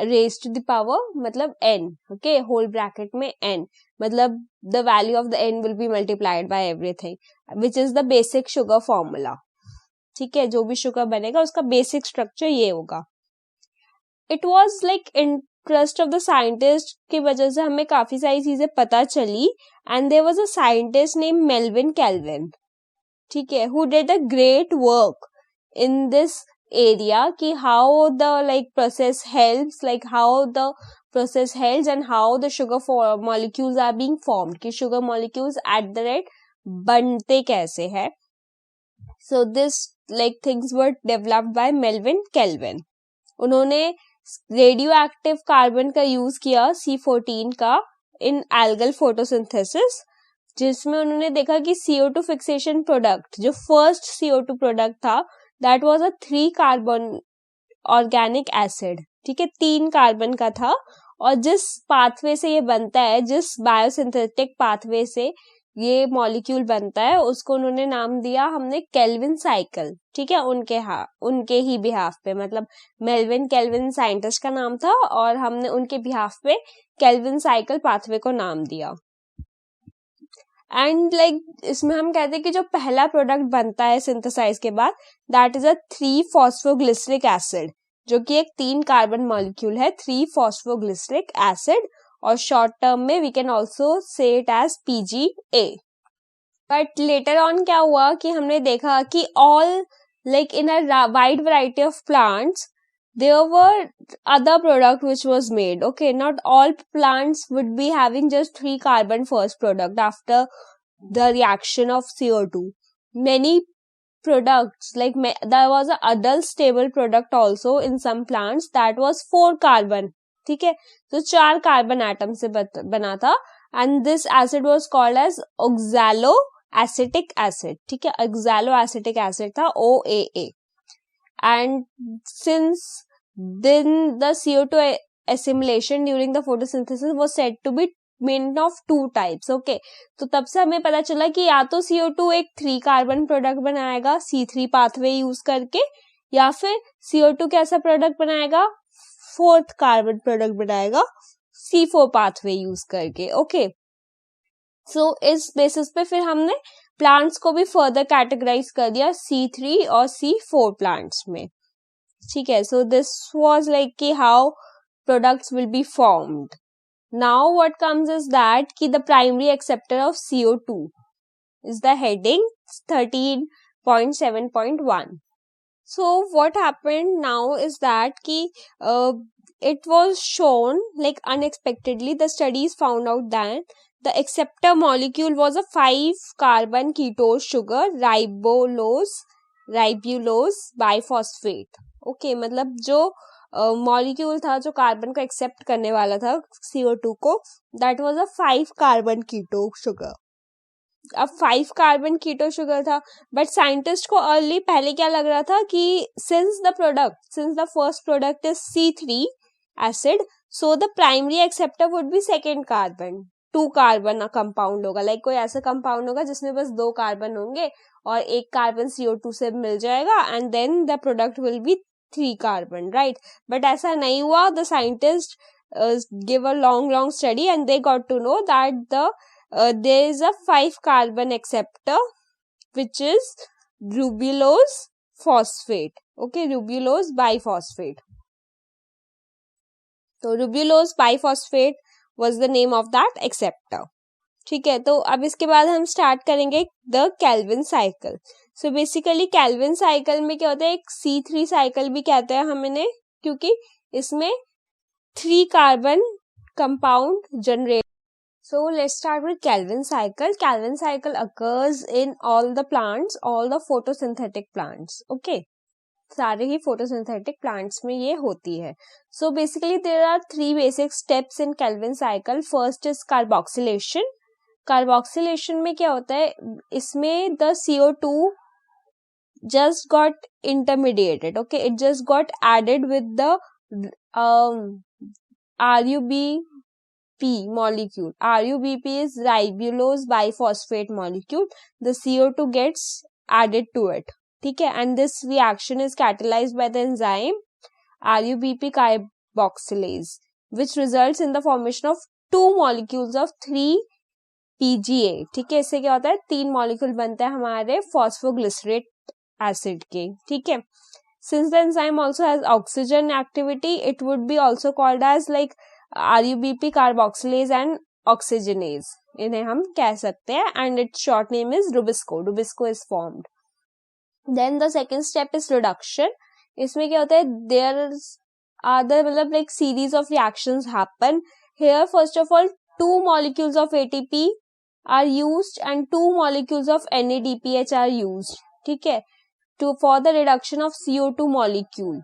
raised to the power, मतलब n. Okay, whole bracket में n, मतलब the value of the n will be multiplied by everything, which is the basic sugar formula. ठीक है, जो भी sugar बनेगा उसका basic structure ये होगा. It was like interest of the scientist की वजह से हमें काफी सारी चीजें पता चली. And there was a scientist name Melvin Calvin, ठीक है, who did a great work in this area कि how the like process helps, like how the process helps and how the sugar molecules are being formed, कि sugar molecules at the rate बनते कैसे है. So this like things were developed by Melvin Kelvin. उन्होंने radioactive carbon का use किया C14 का इन algal photosynthesis, जिसमें उन्होंने देखा कि CO2 फिक्सेशन प्रोडक्ट, जो फर्स्ट CO2 प्रोडक्ट था, that was a 3 carbon organic acid. ठीक है, 3 कार्बन का था. और जिस पाथवे से ये बनता है, जिस बायोसिंथेटिक पाथवे से ये मॉलिक्यूल बनता है, उसको उन्होंने नाम दिया हमने केल्विन साइकिल. ठीक है, उनके ही बिहाफ पे, मतलब मेल्विन केल्विन साइंटिस्ट का नाम था और हमने उनके बिहाफ पे केल्विन साइकिल पाथवे को नाम दिया. एंड लाइक इसमें हम कहते हैं कि जो पहला प्रोडक्ट बनता है सिंथेसाइज के बाद, that is a three phosphoglyceric acid. जो कि एक 3 कार्बन मॉलिक्यूल है, 3 फॉस्फोग्लिसरिक एसिड, और शॉर्ट टर्म में we can also say it as PGA. But later on क्या हुआ कि हमने देखा कि all like in a wide variety of plants there were other product which was made. Okay, not all plants would be having just 3 carbon first product after the reaction of CO2. Many products like there was a other stable product also in some plants that was 4 carbon. ठीक है, तो 4 carbon atom से बना था, and this acid was called as oxaloacetic acid. ठीक है, oxaloacetic acid था, OAA. And since then the CO2 assimilation during the photosynthesis was said to be made of 2 types. Okay, तो तब से हमें पता चला कि या तो CO2 एक 3 कार्बन प्रोडक्ट बनाएगा C3 पाथवे यूज करके, या फिर CO2 कैसा प्रोडक्ट बनाएगा, 4th कार्बन प्रोडक्ट बनाएगा C4 पाथवे यूज करके. ओके, सो इस बेसिस पे फिर हमने प्लांट्स को भी फर्दर कैटेगराइज कर दिया C3 और C4 प्लांट्स में. ठीक है, सो दिस वाज लाइक कि how products will be formed. Now what comes is that कि the primary acceptor of CO2 is the heading 13.7.1. So what happened now is that ki it was shown like unexpectedly the studies found out that the acceptor molecule was a 5 carbon ketose sugar ribulose biphosphate. Okay, मतलब जो molecule था जो carbon को accept करने वाला था CO2 को, that was a 5 carbon ketose sugar. अब 5 कार्बन कीटो शुगर था, बट साइंटिस्ट को अर्ली पहले क्या लग रहा था कि since the first product is C3 acid, so the primary acceptor would be second carbon, 2 carbon compound होगा, लाइक कोई ऐसा कंपाउंड होगा जिसमें बस 2 कार्बन होंगे और 1 कार्बन CO2 से मिल जाएगा, and then the product will be 3 carbon, right. But ऐसा नहीं हुआ. The scientist give a long study and they got to know that there is a 5 carbon acceptor which is ribulose phosphate. Okay, ribulose biphosphate. तो ribulose biphosphate was the name of that acceptor. ठीक है, तो अब इसके बाद हम start करेंगे the Calvin cycle. So basically Calvin cycle में क्या होता है, एक C3 साइकिल भी कहते हैं हम इन्हें, क्योंकि इसमें 3 carbon compound generate. So let's start with Calvin cycle. Calvin cycle occurs in all the plants, all the photosynthetic plants. Okay, सारे ही photosynthetic plants में ये होती है. So basically there are 3 basic steps in Calvin cycle. First is carboxylation. Carboxylation में क्या होता है, इसमें the CO2 just got intermediated. Okay, it just got added with the RUBP molecule. RUBP is ribulose biphosphate molecule. The CO2 gets added to it. ठीक है, and this reaction is catalyzed by the enzyme RUBP carboxylase, which results in the formation of 2 molecules of 3 PGA. ठीक है, इससे क्या होता है, 3 molecule बनते हैं हमारे फॉस्फोग्लिसरेट एसिड के. ठीक है, since the enzyme also has oxygen activity, it would be also called as like RUBP carboxylase and oxygenase, इन्हें हम कह सकते हैं, and its short name is Rubisco. Rubisco is formed. Then the second step is reduction. इसमें क्या होता है, there are the मतलब like series of reactions happen here. First of all, 2 molecules of ATP are used and 2 molecules of NADPH are used. ठीक है, for the reduction of CO2 molecule.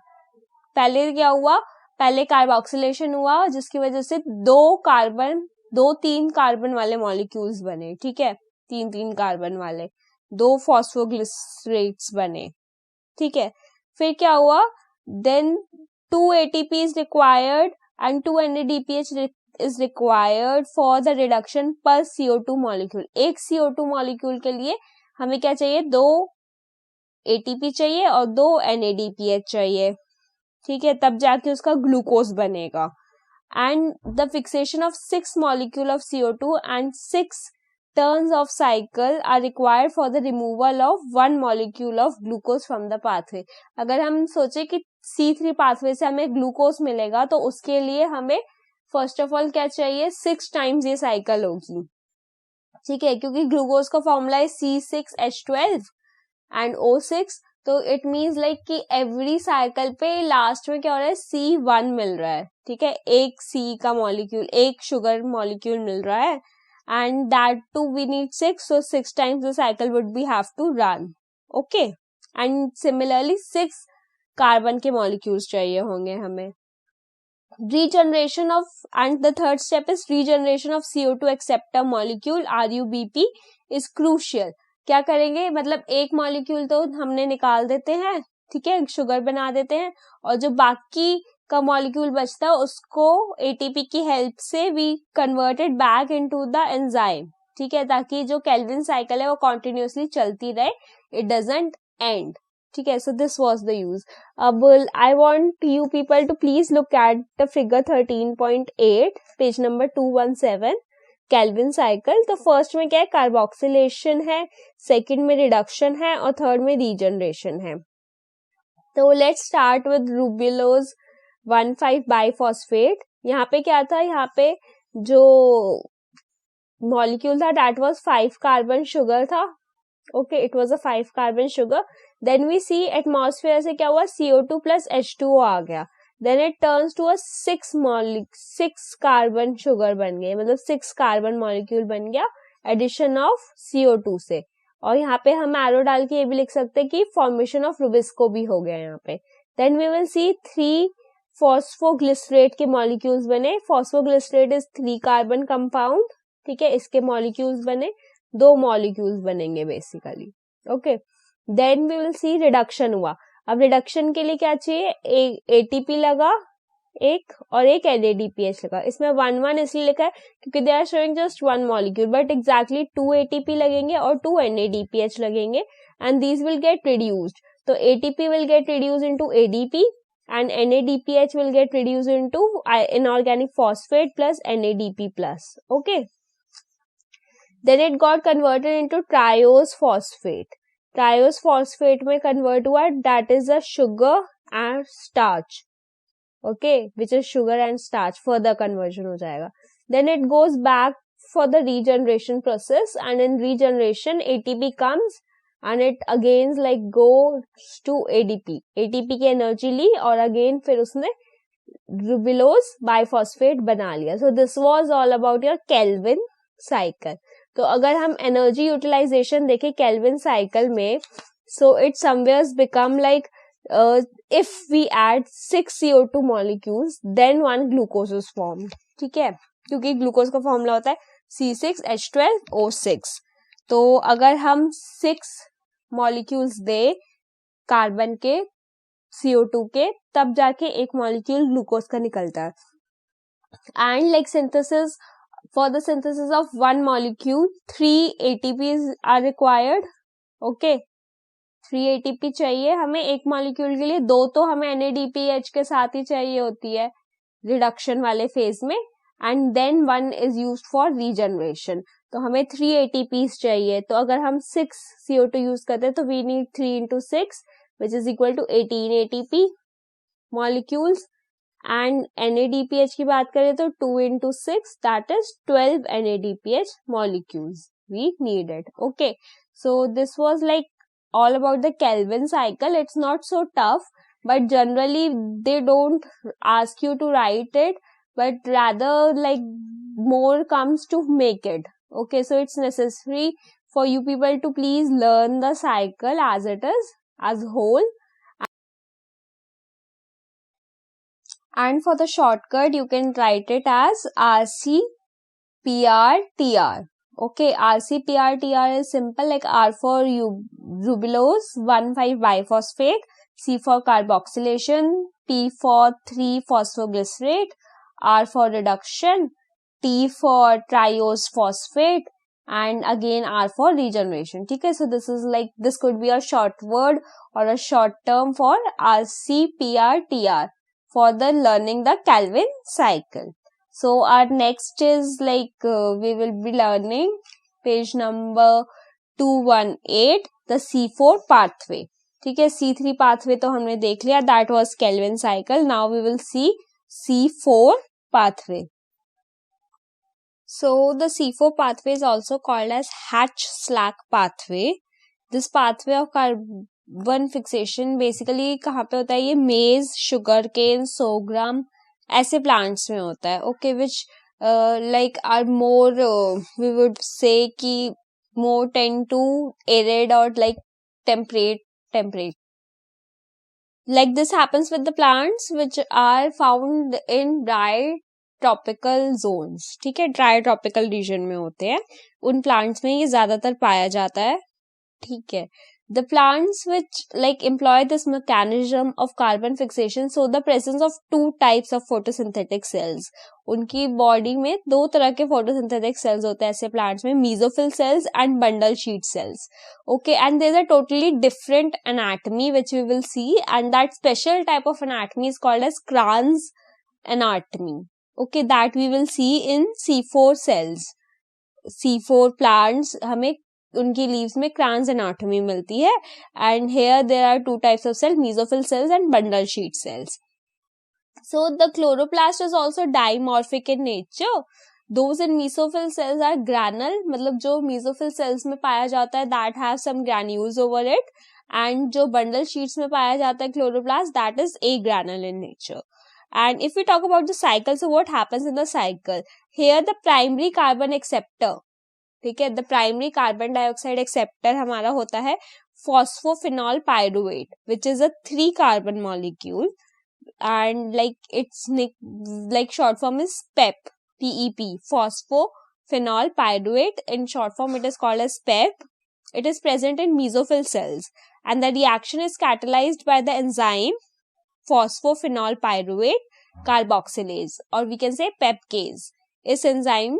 पहले क्या हुआ, पहले कार्बोक्सिलेशन हुआ जिसकी वजह से 2-3 कार्बन वाले मॉलिक्यूल्स बने. ठीक है, 3 कार्बन वाले 2 फॉस्फोग्लिसरेट्स बने. ठीक है, फिर क्या हुआ, then 2 ATP is required and 2 NADPH is required for the reduction per CO2 molecule. एक CO2 मॉलिक्यूल के लिए हमें क्या चाहिए, 2 ATP चाहिए और 2 NADPH चाहिए. ठीक है, तब जाके उसका ग्लूकोज बनेगा. And the fixation of 6 molecule of CO2 and 6 turns of cycle are required for the removal of 1 molecule of glucose from the pathway. अगर हम सोचे कि C3 pathway से हमें ग्लूकोज मिलेगा तो उसके लिए हमें फर्स्ट ऑफ ऑल क्या चाहिए, 6 टाइम्स ये साइकिल होगी, ठीक है, क्योंकि ग्लूकोज का फॉर्मूला है C6H12 एंड O6, तो इट मीन्स लाइक कि एवरी साइकिल पे लास्ट में क्या हो रहा है, C1 मिल रहा है, ठीक है, एक C का मॉलिक्यूल, एक शुगर मॉलिक्यूल मिल रहा है, and that too we need 6, so 6 times the cycle would be have to run, okay, and similarly 6 carbon के मॉलिक्यूल्स चाहिए होंगे हमें. Regeneration of, and the third step is regeneration of CO2 acceptor molecule RUBP is crucial. क्या करेंगे, मतलब एक molecule तो हमने निकाल देते हैं, ठीक है, शुगर बना देते हैं, और जो बाकी का मॉलिक्यूल बचता है उसको ATP की हेल्प से we converted back into the enzyme, ठीक है, ताकि जो केल्विन साइकिल है वो कॉन्टिन्यूसली चलती रहे, इट डजंट एंड, ठीक है. So this was the use. अब I want you people to please look at the figure 13.8 page number 217, Calvin cycle. तो फर्स्ट में क्या है, कार्बोक्सिलेशन है, सेकंड में रिडक्शन है, और थर्ड में रीजनरेशन है. तो let's start with ribulose 1,5 biphosphate. यहाँ पे क्या था, यहाँ पे जो मॉलिक्यूल था दैट वाज 5 कार्बन शुगर था, okay, it was a 5 carbon sugar. Then we see atmosphere से क्या हुआ, CO2 प्लस H2O आ गया, then it turns to a 6 carbon sugar बन गए, मतलब 6 कार्बन मॉलिक्यूल बन गया एडिशन ऑफ CO2 से. और यहाँ पे हम एरो डाल के ये भी लिख सकते हैं कि फॉर्मेशन ऑफ रुबिस्को भी हो गया यहाँ पे. Then we will see 3 phosphoglycerate के मॉलिक्यूल्स बने. फॉस्फोग्लिसरेट इज 3 कार्बन कंपाउंड, ठीक है, इसके मॉलिक्यूल्स बने, 2 मॉलिक्यूल्स बनेंगे basically, okay. Then we will see reduction हुआ. अब रिडक्शन के लिए क्या चाहिए, एक ATP लगा एक, और एक NADPH लगा. इसमें 1 इसलिए लिखा है क्योंकि they are showing just 1 molecule, but exactly 2 ATP लगेंगे और 2 NADPH लगेंगे, and these will get reduced. तो ATP will get reduced into ADP and NADPH will get reduced into inorganic phosphate plus NADP plus, okay. Then it got converted into triose phosphate. Triose phosphate में convert हुआ, that is a sugar and starch, okay, which is sugar and starch, further conversion हो जाएगा. Then it goes back for the regeneration process, and in regeneration ATP comes and it again like goes to ADP की energy ली और again फिर उसने रूबिलोज biphosphate बना लिया. So this was all about your kelvin cycle. तो अगर हम energy utilisation देखें केल्विन साइकिल में, so it somewhere become like if we add 6 CO2 molecules then 1 glucose is formed, ठीक है, क्योंकि ग्लूकोज का फॉर्मूला होता है C6H12O6. तो अगर हम 6 मॉलिक्यूल्स दे कार्बन के CO2 के, तब जाके एक मॉलिक्यूल ग्लूकोज का निकलता है. And like synthesis, for the synthesis of 1 molecule 3 ATPs are required, okay, 3 ATP चाहिए हमें एक मॉलिक्यूल के लिए. 2 तो हमें NADPH के साथ ही चाहिए होती है रिडक्शन वाले फेज में, and then 1 is used for regeneration. तो हमें 3 ATPs चाहिए. तो अगर हम 6 CO2 यूज करते हैं तो we need 3 into 6 which is equal to 18 ATP molecules, and NADPH की बात करें तो 2 into 6 that is 12 NADPH molecules we needed, okay. So this was like all about the Kelvin cycle. It's not so tough, but generally they don't ask you to write it, but rather like more comes to make it, okay. So it's necessary for you people to please learn the cycle as it is as whole, and for the shortcut you can write it as RCPRTR, okay. RCPRTR is simple, like R for rubulose 1,5 biphosphate, C for carboxylation, P for 3 phosphoglycerate, R for reduction, T for triose phosphate, and again R for regeneration, ठीक है. So this is like, this could be a short word or a short term for RCPRTR for the learning the Kelvin cycle. So our next is like we will be learning page number 218, the C4 pathway. ठीक है, C3 pathway तो हमने देख लिया, that was Kelvin cycle. Now we will see C4 pathway. So the C4 pathway is also called as Hatch-Slack pathway. This pathway of carbon fixation basically कहाँ पे होता है? ये maize, sugarcane, sorghum ऐसे plants में होता है. Okay, which like are more we would say कि more tend to arid or like temperate. Like this happens with the plants which are found in dry tropical zones. ठीक है, dry tropical region में होते हैं, उन plants में ये ज्यादातर पाया जाता है. ठीक है, the plants which like employ this mechanism of carbon fixation show the presence of two types of photosynthetic cells. उनकी बॉडी में दो तरह के photosynthetic cells होते हैं ऐसे plants में, mesophyll cells and bundle sheet cells. Okay, and there's a totally different anatomy which we will see, and that special type of anatomy is called as Kranz anatomy. Okay, that we will see in C4 cells. C4 plants हमें उनकी leaves में cross anatomy मिलती है. And here there are two types of cell, mesophyll cells and bundle sheath cells. So the chloroplast is also dimorphic in nature. Those in mesophyll cells are granal, मतलब जो mesophyll cells में पाया जाता है that have some granules over it, and जो bundle sheaths में पाया जाता है chloroplast that is agranal in nature. And if we talk about the cycle, so what happens in the cycle? Here the primary carbon acceptor, ठीक है, the primary carbon dioxide acceptor हमारा होता है phosphophenol pyruvate which is a 3 carbon molecule, and like it's like short form is PEP, PEP, phosphophenols pyruvate. In short form it is called as PEP. It is present in mesophyll cells and the reaction is catalyzed by the enzyme phosphophenol pyruvate carboxylase, or we can say PEPcase. This enzyme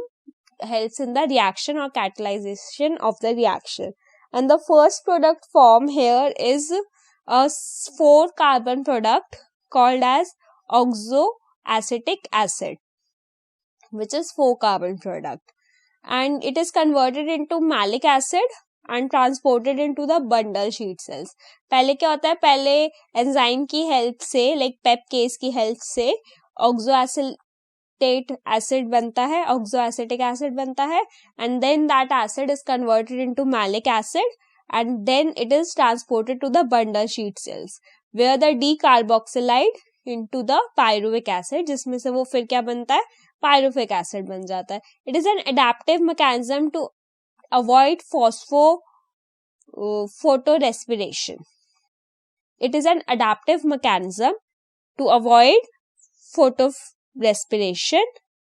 helps in the reaction or catalyzation of the reaction, and the first product formed here is a 4 carbon product called as oxoacetic acid, which is 4 carbon product, and it is converted into malic acid and transported into the bundle sheet cells. पहले क्या होता है, पहले enzyme की help से, like PEPcase की help से acid बनता है, oxoacetic acid बनता है, and then that acid is converted into malic acid and then it is transported to the bundle sheet cells where the decarboxylate into the pyruvic acid, जिसमें से वो फिर क्या बनता है, pyruvic acid बन जाता है. It is an adaptive mechanism to avoid photorespiration. It is an adaptive mechanism to avoid photorespiration.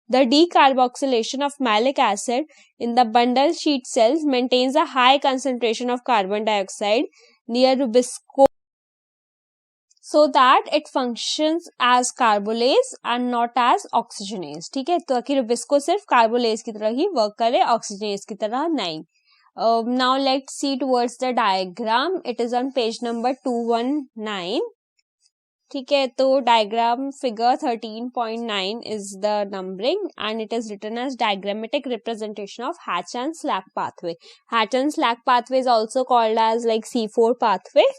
The decarboxylation of malic acid in the bundle sheet cells maintains a high concentration of carbon dioxide near rubisco so that it functions as carbolase and not as oxygenase. ठीक है, तो कि rubisco सिर्फ carbolase की तरह ही work करे, oxygenase की तरह नहीं. Now let's see towards the diagram. It is on page number 219. ठीक है, तो diagram figure 13.9 is the numbering and it is written as diagrammatic representation of Hatch-Slack pathway. Hatch-Slack pathway is also called as like C4 pathway.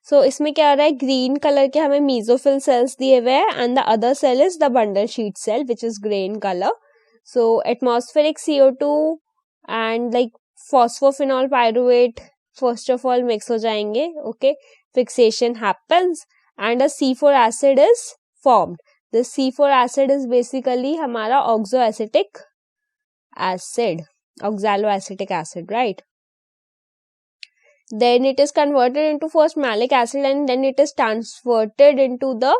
So इसमें क्या आ रहा है, green color के हमें mesophyll cells दिए हुए हैं and the other cell is the bundle sheet cell which is gray in color. So atmospheric CO2 and like phosphophenol pyruvate first of all mix हो जाएंगे. Okay, fixation happens and a C4 acid is formed. This C4 acid is basically हमारा oxaloacetic acid, right? Then it is converted into first malic acid and then it is transported into the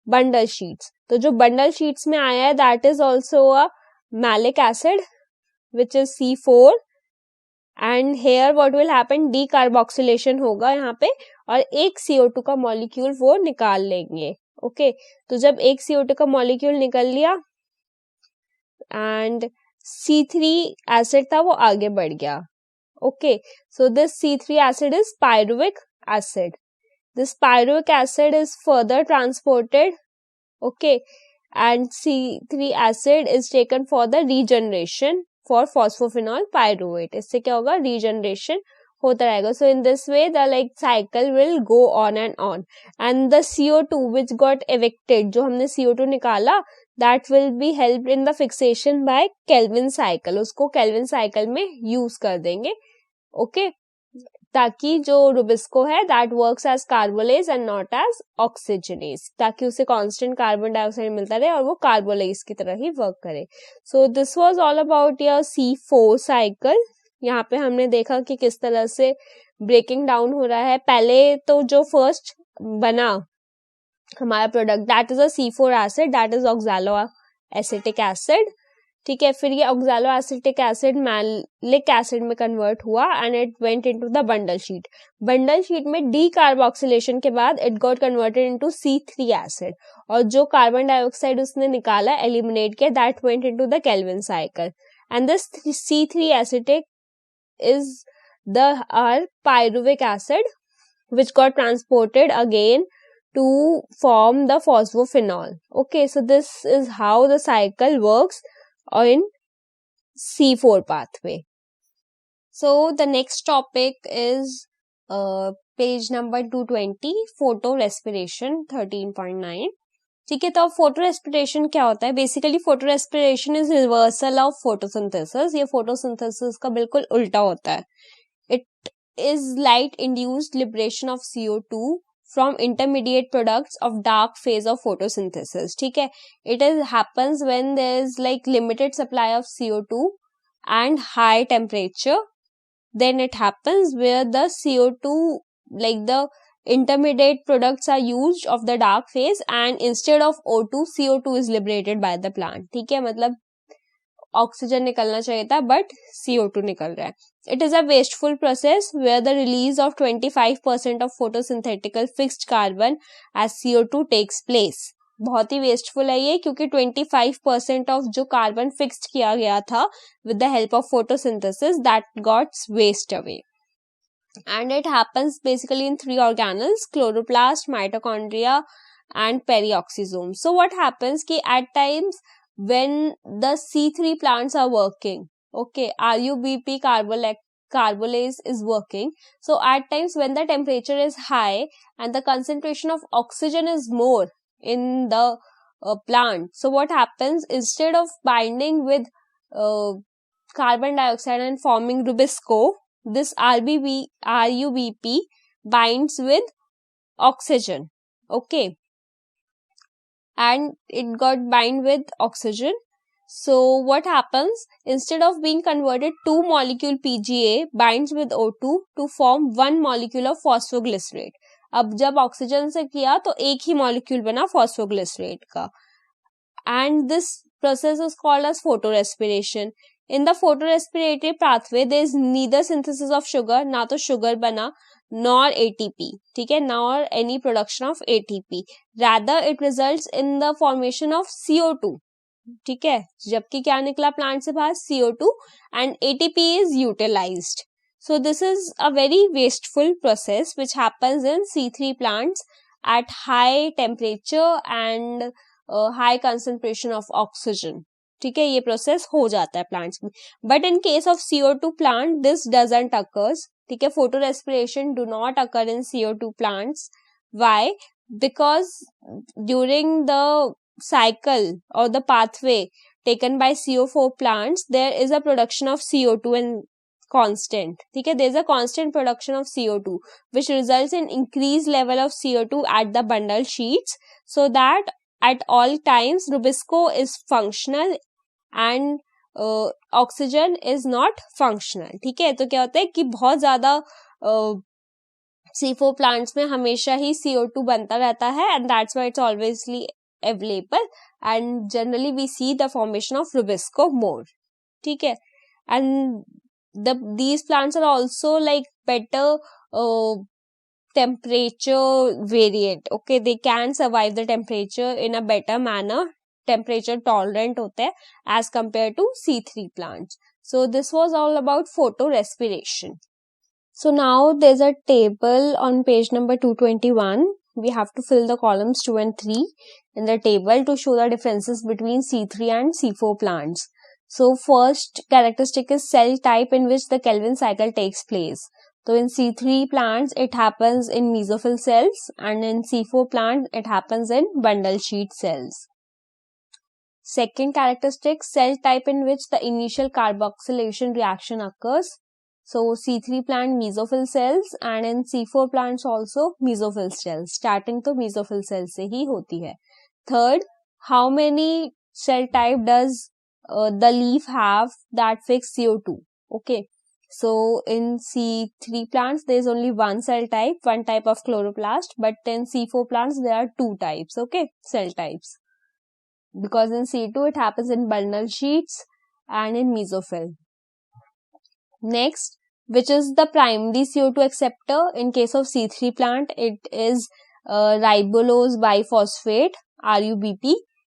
bundle sheets. तो जो bundle sheets में आया है that is also a malic acid which is C4, and here what will happen, decarboxylation होगा यहाँ पे और एक CO2 का मॉलिक्यूल वो निकाल लेंगे. ओके, तो जब एक CO2 का मॉलिक्यूल निकल लिया एंड C3 एसिड था वो आगे बढ़ गया. Okay, so this C3 acid is pyruvic acid. This pyruvic acid is further transported, okay, and C3 acid is taken for the regeneration for phosphophenol pyruvate. इससे क्या होगा, रीजनरेशन होता रहेगा. So in this way the like cycle will go on and the CO2 which got evicted, जो हमने CO2 निकाला, that will be helped in the fixation by Kelvin cycle. उसको Kelvin cycle में use कर देंगे. Okay, ताकि जो Rubisco है that works as कार्बोलेज and not as oxygenase, ताकि उसे constant कार्बन डाइऑक्साइड मिलता रहे और वो कार्बोलेज की तरह ही वर्क करे. So this was all about your C4 cycle. यहाँ पे हमने देखा कि किस तरह से ब्रेकिंग डाउन हो रहा है. पहले तो जो फर्स्ट बना हमारा product that is a C4 acid, that is oxalo acetic acid. ठीक है, फिर ये oxalo acetic acid malic acid में कन्वर्ट हुआ and it went into the bundle sheath. Bundle sheath में डी कार्बोक्सिलेशन के बाद it got converted into C3 acid, और जो कार्बन डाइऑक्साइड उसने निकाला एलिमिनेट किया, that went into the Calvin cycle. And this C3 acetic is our pyruvic acid which got transported again to form the phosphophenol. Okay, so this is how the cycle works in C4 pathway. So the next topic is page number 220, photorespiration 13.9. ठीक है, तो अब photo respiration क्या होता है? Basically photo respiration is reversal of photosynthesis. ये photosynthesis का बिल्कुल उल्टा होता है. It is light induced liberation of CO2 from intermediate products of dark phase of photosynthesis. ठीक है, it is happens when there is like limited supply of CO2 and high temperature. Then it happens where the CO2 like the intermediate products are used of the dark phase and instead of O2 CO2 is liberated by the plant. ठीक है, मतलब oxygen निकलना चाहिए था but CO2 निकल रहा है. It is a wasteful process where the release of 25% of photosynthetical fixed carbon as CO2 takes place. बहुत ही वेस्टफुल है ये, क्योंकि 25% ऑफ जो कार्बन फिक्स्ड किया गया था with the help of photosynthesis that got waste away. And it happens basically in 3 organelles: chloroplast, mitochondria and perioxysome. So what happens ki at times when the C3 plants are working, okay, RUBP carbolase is working. So at times when the temperature is high and the concentration of oxygen is more in the plant, so what happens, instead of binding with carbon dioxide and forming rubisco, this RUBP binds with oxygen. Okay, and it got bind with oxygen. So what happens, instead of being converted, 2 molecule PGA binds with O2 to form 1 molecule of phosphoglycerate. अब जब oxygen से किया तो एक ही molecule बना phosphoglycerate का. And this process is called as photorespiration. In the photorespiratory pathway, there is neither synthesis of sugar, ना तो sugar बना, nor ATP, ठीक है, nor any production of ATP. Rather, it results in the formation of CO2, ठीक है, जबकि क्या निकला प्लांट से बाहर, CO2, and ATP is utilized. So this is a very wasteful process which happens in C3 plants at high temperature and high concentration of oxygen. ठीक है, ये प्रोसेस हो जाता है प्लांट्स में. But in case of CO2 plant this doesn't occurs. ठीक है, photo respiration do not occur in CO2 plants. Why? Because during the cycle or the pathway taken by CO4 plants, there is a production of CO2 and constant. ठीक है, there is a constant production of CO2 which results in increased level of CO2 at the bundle sheets, so that at all times rubisco is functional and oxygen is not functional. ठीक है, तो क्या होता है कि बहुत ज्यादा C4 plants में हमेशा ही CO2 बनता रहता है and that's why it's alwaysly available and generally we see the formation of rubisco more. ठीक है, and these plants are also like better temperature variant. Okay, they can survive the temperature in a better manner, temperature tolerant होते हैं as compared to C3 plants. So this was all about photorespiration. So now there's a table on page number 221. We have to fill the columns 2 and 3 in the table to show the differences between C3 and C4 plants. So first characteristic is cell type in which the Calvin cycle takes place. So in C3 plants, it happens in mesophyll cells, and in C4 plants, it happens in bundle sheet cells. Second characteristic, cell type in which the initial carboxylation reaction occurs. So C3 plant mesophyll cells, and in C4 plants also mesophyll cells. Starting तो mesophyll cells से ही होती है. Third, how many cell type does the leaf have that fix CO2? Okay. So in C3 plants, there is only one cell type, one type of chloroplast, but in C4 plants, there are two types, okay, cell types. Because in C2, it happens in bundle sheets and in mesophyll. Next, which is the primary CO2 acceptor? In case of C3 plant, it is ribulose biphosphate, RUBP,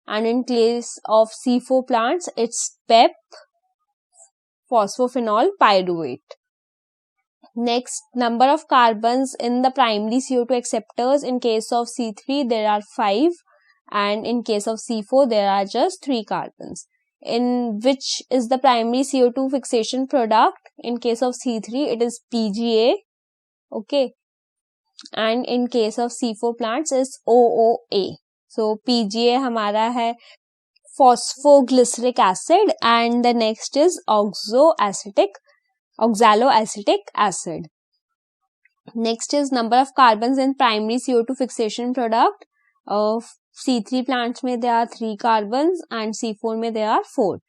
and in case of C4 plants, it's PEP, phosphophenol pyruvate. Next, number of carbons in the primary CO2 acceptors. In case of C3, there are 5, and in case of C4, there are just 3 carbons. In which is the primary CO2 fixation product? In case of C3, it is PGA, okay, and in case of C4 plants, is OOA. So PGA हमारा है phosphoglyceric acid, and the next is oxaloacetic acid. Next is number of carbons in primary CO2 fixation product. Of C3 plants में there are 3 carbons, and C4 में there are 4.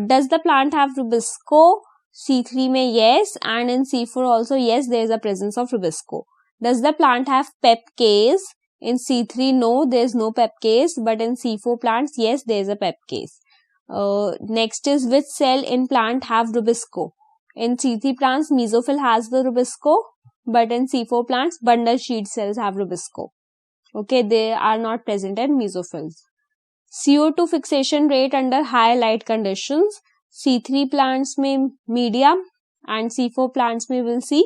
Does the plant have rubisco? C3 में yes, and in C4 also yes, there is a presence of rubisco. Does the plant have pepcase? In C3 no, there is no pepcase, but in C4 plants yes, there is a pepcase. Next is which cell in plant have rubisco? In C3 plants, mesophyll has the rubisco, but in C4 plants, bundle sheet cells have rubisco. Okay, they are not present in mesophylls. CO2 fixation rate under high light conditions. C3 plants में medium and C4 plants में will see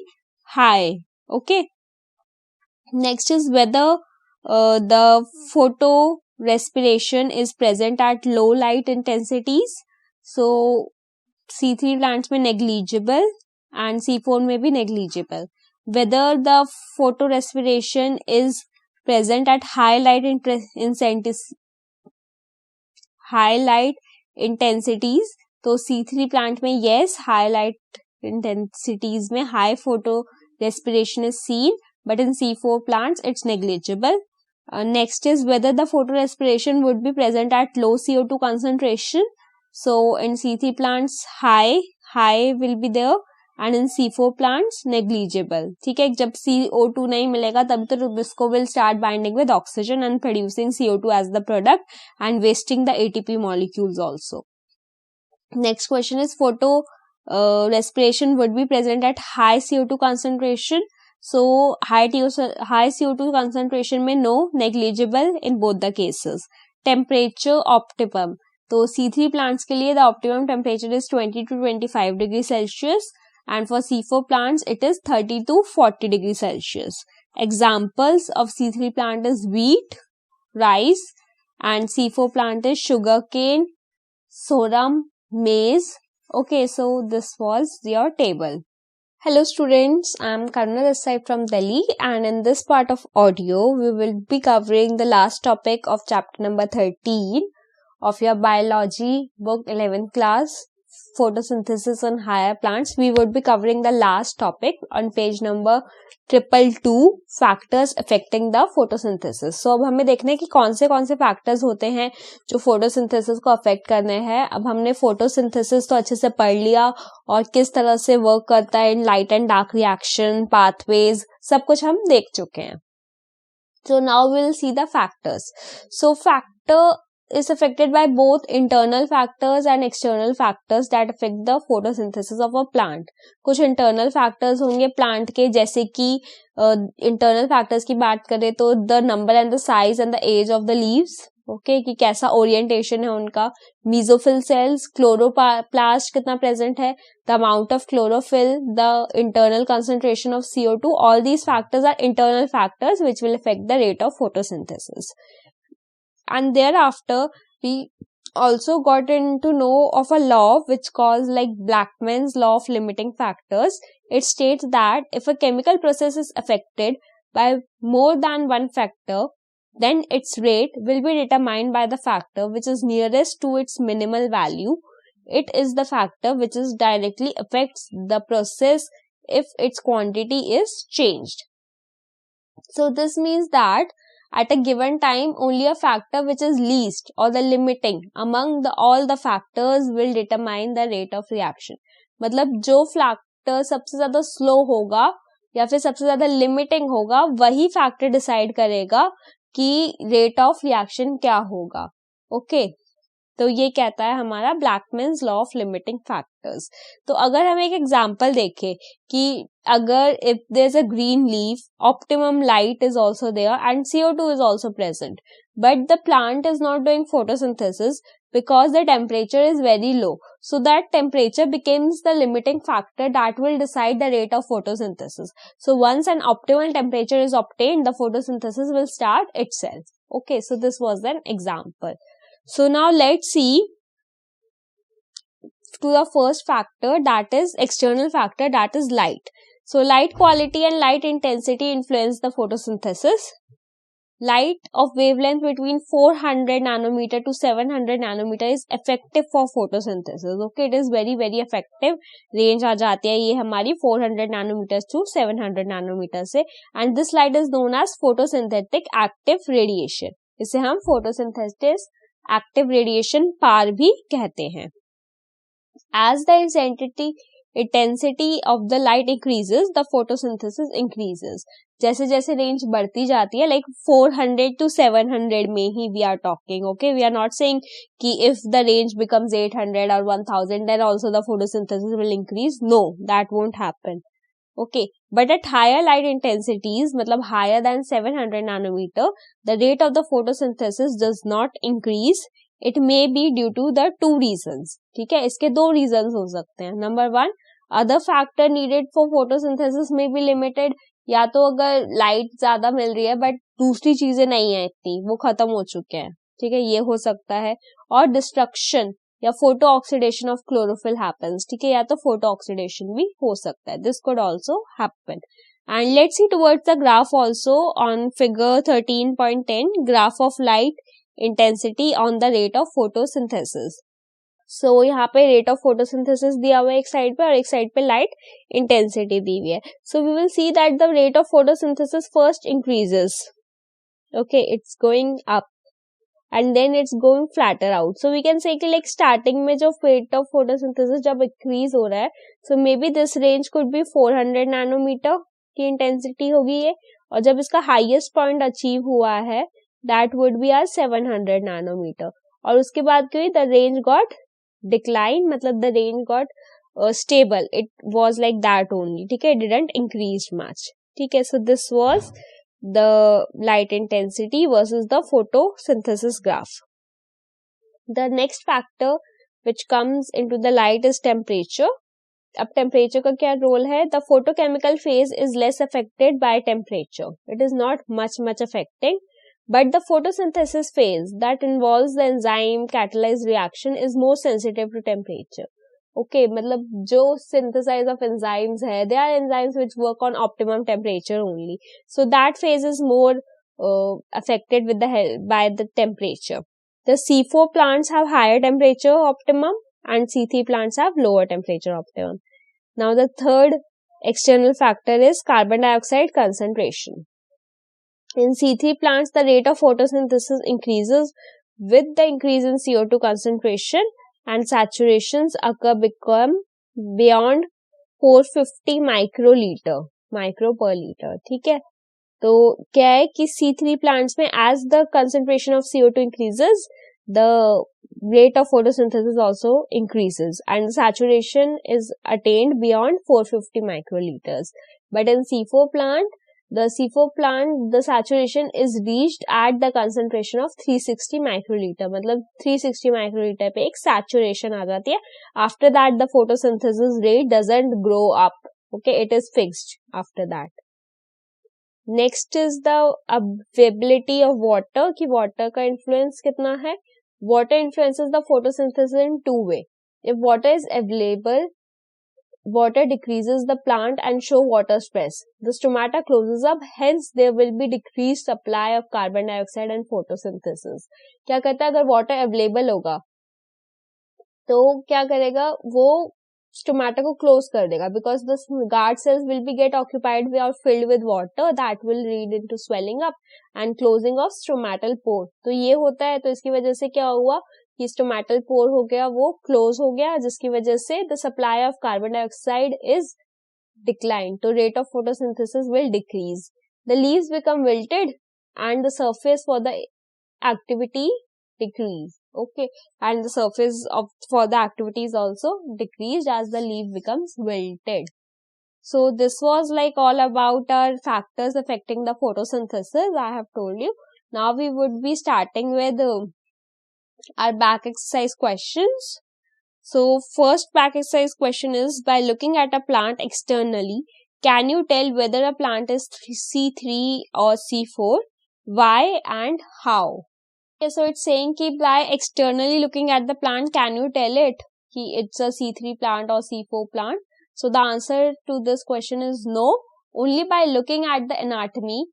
high. Okay. Next is whether the photo respiration is present at low light intensities. So C3 plants में negligible and C4 में भी negligible. Whether the photo respiration is present at high light intensities, तो C3 plant में yes, high light intensities में high photo respiration is seen, but in C4 plants it's negligible. Next is whether the photo respiration would be present at low CO2 concentration. So in C3 plants high will be there, and in C4 plants negligible. ठीक है, जब CO2 नहीं मिलेगा तब तो rubisco will start binding with oxygen and producing CO2 as the product and wasting the ATP molecules also. Next question is photo respiration would be present at high CO2 concentration. So high CO2 concentration में no, negligible in both the cases. Temperature optimum. तो C3 plants के लिए the optimum temperature is 20 to 25 degrees Celsius, and for C4 plants it is 30 to 40 degrees Celsius. Examples of C3 plant is wheat, rice, and C4 plant is sugarcane, sorghum, maize. Okay, so this was your table. Hello students, I am Karuna this side from Delhi, and in this part of audio we will be covering the last topic of chapter number 13 of your biology book 11th class, photosynthesis on higher plants. We would be covering the last topic on page number 222, factors affecting the photosynthesis. So अब हमें देखना है कि कौन से factors होते हैं जो photosynthesis को affect करने हैं. अब हमने photosynthesis तो अच्छे से पढ़ लिया और किस तरह से work करता है in light and dark reaction, pathways, सब कुछ हम देख चुके हैं. So now we'll see the factors. So factor is affected by both internal factors and external factors that affect the photosynthesis of a plant. कुछ internal factors होंगे plant के, जैसे कि internal factors की बात करें तो the number and the size and the age of the leaves, okay, कि कैसा orientation है उनका, mesophyll cells, chloroplast कितना present है, the amount of chlorophyll, the internal concentration of CO2, all these factors are internal factors which will affect the rate of photosynthesis. And thereafter we also gotten to know of a law which calls like Blackman's law of limiting factors. It states that if a chemical process is affected by more than one factor, then its rate will be determined by the factor which is nearest to its minimal value. It is the factor which is directly affects the process if its quantity is changed. So this means that at a given time only a factor which is least or the limiting among all the factors will determine the rate of reaction. मतलब जो factor सबसे ज़्यादा slow होगा या फिर सबसे ज़्यादा limiting होगा वही factor decide करेगा कि rate of reaction क्या होगा. Okay. तो ये कहता है हमारा Blackman's law of limiting factors. तो अगर हम एक एग्जांपल देखें कि अगर if there is a green leaf, optimum light is also there and CO2 is also present, but the plant is not doing photosynthesis because the temperature is very low. So that temperature becomes the limiting factor that will decide the rate of photosynthesis. So once an optimal temperature is obtained, the photosynthesis will start itself. Okay, so this was an example. So now let's see to the first factor, that is external factor, that is light. So light quality and light intensity influence the photosynthesis. Light of wavelength between 400 nanometer to 700 nanometer is effective for photosynthesis. Okay, it is very very effective. Range आ जाती है ये हमारी 400 nanometers to 700 nanometers से, and this light is known as photosynthetic active radiation. इसे हम photosynthesis active radiation पार भी कहते हैं. As the intensity of the light increases, the photosynthesis increases. जैसे जैसे रेंज बढ़ती जाती है, like 400 to 700 में ही we are talking. Okay, we are not saying कि if the range becomes 800 or 1000 then also the photosynthesis will increase. No, that won't happen. Okay, but at higher light intensities, मतलब higher than 700 nanometer, the rate of the photosynthesis does not increase. It may be due to the two reasons. ठीक है, इसके दो reasons हो सकते हैं. Number one, other factor needed for photosynthesis may be limited. या तो अगर light ज़्यादा मिल रही है but दूसरी चीजें नहीं है इतनी, वो खत्म हो चुके हैं. ठीक है, ये हो सकता है. और destruction या photo oxidation of chlorophyll happens. ठीक है, या तो फोटो ऑक्सीडेशन भी हो सकता है. This could also happen. And let's see towards the graph also on figure 13.10, graph of light intensity on the rate of photosynthesis. So यहाँ पे रेट ऑफ फोटोसिंथेसिस दिया हुआ है एक साइड पे और एक साइड पे लाइट इंटेंसिटी दी हुई है. So we will see that the rate of photosynthesis first increases. Okay, it's going up and then it's going flatter out. So we can say कि like starting में जो rate of photosynthesis जब increase हो रहा है, so maybe this range could be 400 nanometer की intensity होगी ये, और जब इसका highest point achieve हुआ है that would be as 700 nanometer. और उसके बाद क्यों the range got decline, मतलब the range got stable. It was like that only. ठीक है, it didn't increase much. ठीक है, so this was the light intensity versus the photosynthesis graph. The next factor which comes into the light is temperature. अब temperature का क्या role है? The photochemical phase is less affected by temperature. It is not much affecting, but the photosynthesis phase that involves the enzyme catalyzed reaction is more sensitive to temperature. Okay, मतलब जो synthesis of enzymes है, they are enzymes which work on optimum temperature only. So that phase is more affected with by the temperature. The C4 plants have higher temperature optimum and C3 plants have lower temperature optimum. Now the third external factor is carbon dioxide concentration. In C3 plants, the rate of photosynthesis increases with the increase in CO2 concentration, and saturations become beyond 450 micro per liter. ठीक है, तो क्या है कि C3 plants में as the concentration of CO2 increases, the rate of photosynthesis also increases and saturation is attained beyond 450 microliters. But in C4 plant, the saturation is reached at the concentration of 360 microliter. मतलब 360 microliter पे एक saturation आ जाती है. After that, the photosynthesis rate doesn't grow up. Okay, it is fixed after that. Next is the availability of water, कि water का influence कितना है. water influences the photosynthesis in two ways. If water is available, water decreases the plant and show water stress. The stomata closes up, hence there will be decreased supply of carbon dioxide and photosynthesis. क्या करता है, अगर water available होगा तो क्या करेगा, वो stomata को close कर देगा, because the guard cells will be get occupied or filled with water that will lead into swelling up and closing of stomatal pore. तो ये होता है, तो इसकी वजह से क्या हुआ कि stomatal pore हो गया, वो close हो गया, जिसकी वजह से the supply of carbon dioxide is declined, तो rate of photosynthesis will decrease. The leaves become wilted and the surface for the activity decrease. Okay, and the surface of for the activities also decreased as the leaf becomes wilted. So this was like all about our factors affecting the photosynthesis. I have told you. Now we would be starting with our back exercise questions. So first back exercise question is, by looking at a plant externally, can you tell whether a plant is C3 or C4? Why and how? Okay, so it's saying कि by externally looking at the plant, can you tell it कि it's a C3 plant or C4 plant? So the answer to this question is no. Only by looking at the anatomy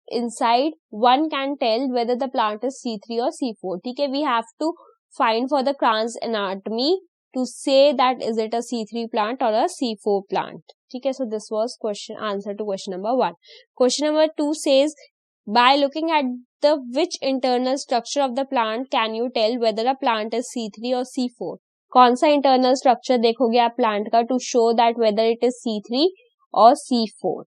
inside, one can tell whether the plant is C3 or C4. ठीक है, we have to find for the Kranz anatomy to say that is it a C3 plant or a C4 plant. ठीक है, so this was answer to question number 1. Question number 2 says, by looking at the which internal structure of the plant can you tell whether a plant is C3 or C4? कौन सा internal structure देखोगे आप plant का to show that whether it is C3 or C4?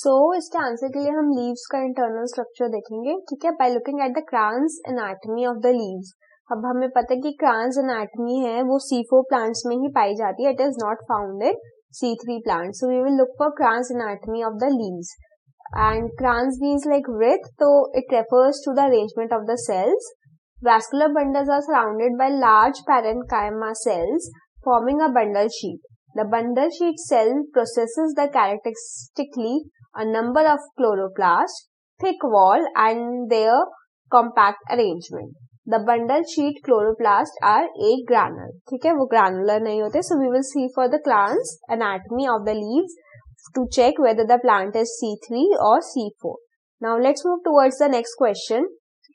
So इसके answer के लिए हम leaves का internal structure देखेंगे, ठीक है, by looking at the Kranz anatomy of the leaves. अब हमें पता है कि Kranz anatomy है वो C4 plants में ही पाई जाती है, it is not found in C3 plants. So we will look for Kranz anatomy of the leaves. And Kranz means like wreath, so it refers to the arrangement of the cells. Vascular bundles are surrounded by large parenchyma cells forming a bundle sheet. The bundle sheet cell possesses the characteristically a number of chloroplasts, thick wall and their compact arrangement. The bundle sheet chloroplasts are agranule. ठीक है, वो granular नहीं होते. So we will see for the Kranz anatomy of the leaves to check whether the plant is C3 or C4. Now let's move towards the next question.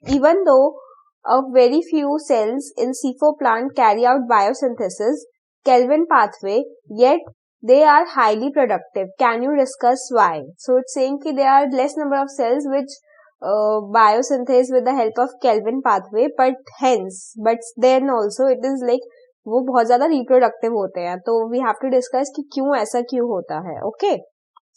Even though a very few cells in C4 plant carry out biosynthesis, Calvin pathway, yet they are highly productive. Can you discuss why? So it's saying that there are less number of cells which biosynthesize with the help of Calvin pathway, but then also it is like वो बहुत ज्यादा reproductive होते हैं, तो we have to discuss कि क्यों ऐसा क्यों होता है. Okay,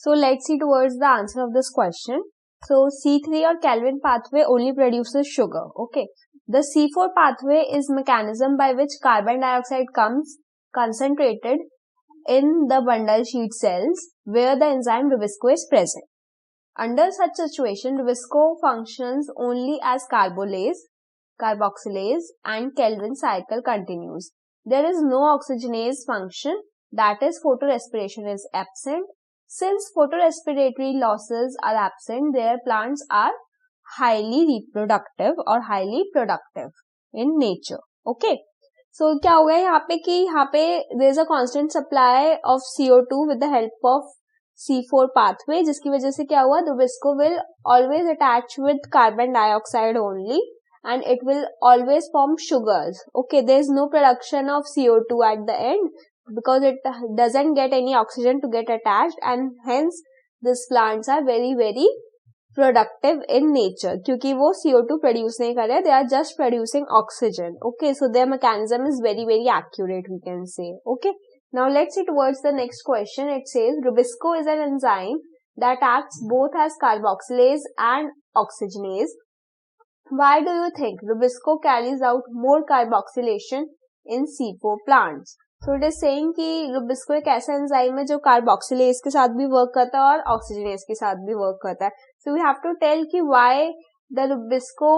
so let's see towards the answer of this question. So C3 और Calvin pathway only produces sugar. Okay, the C4 pathway is mechanism by which carbon dioxide comes concentrated in the bundle sheet cells where the enzyme Rubisco is present. Under such situation, Rubisco functions only as carboxylase, and Calvin cycle continues. There is no oxygenase function, that is photorespiration is absent. Since photorespiratory losses are absent, their plants are highly reproductive or highly productive in nature. Okay, so क्या हो गया यहाँ पे कि यहाँ पे there is a constant supply of CO2 with the help of C4 pathway, जिसकी वजह से क्या हुआ, the Rubisco will always attach with carbon dioxide only and it will always form sugars. Okay, there is no production of CO2 at the end because it doesn't get any oxygen to get attached, and hence these plants are very very productive in nature क्योंकि वो CO2 produce नहीं कर रहे, they are just producing oxygen. Okay, so their mechanism is very very accurate, we can say. Okay, now let's see towards the next question. It says Rubisco is an enzyme that acts both as carboxylase and oxygenase. Why do you think Rubisco carries out more carboxylation in C4 plants? So it is saying कि Rubisco एक ऐसा enzyme है जो carboxylase के साथ भी work करता है और ऑक्सीजनेज के साथ भी वर्क करता है. So we have to tell कि why the Rubisco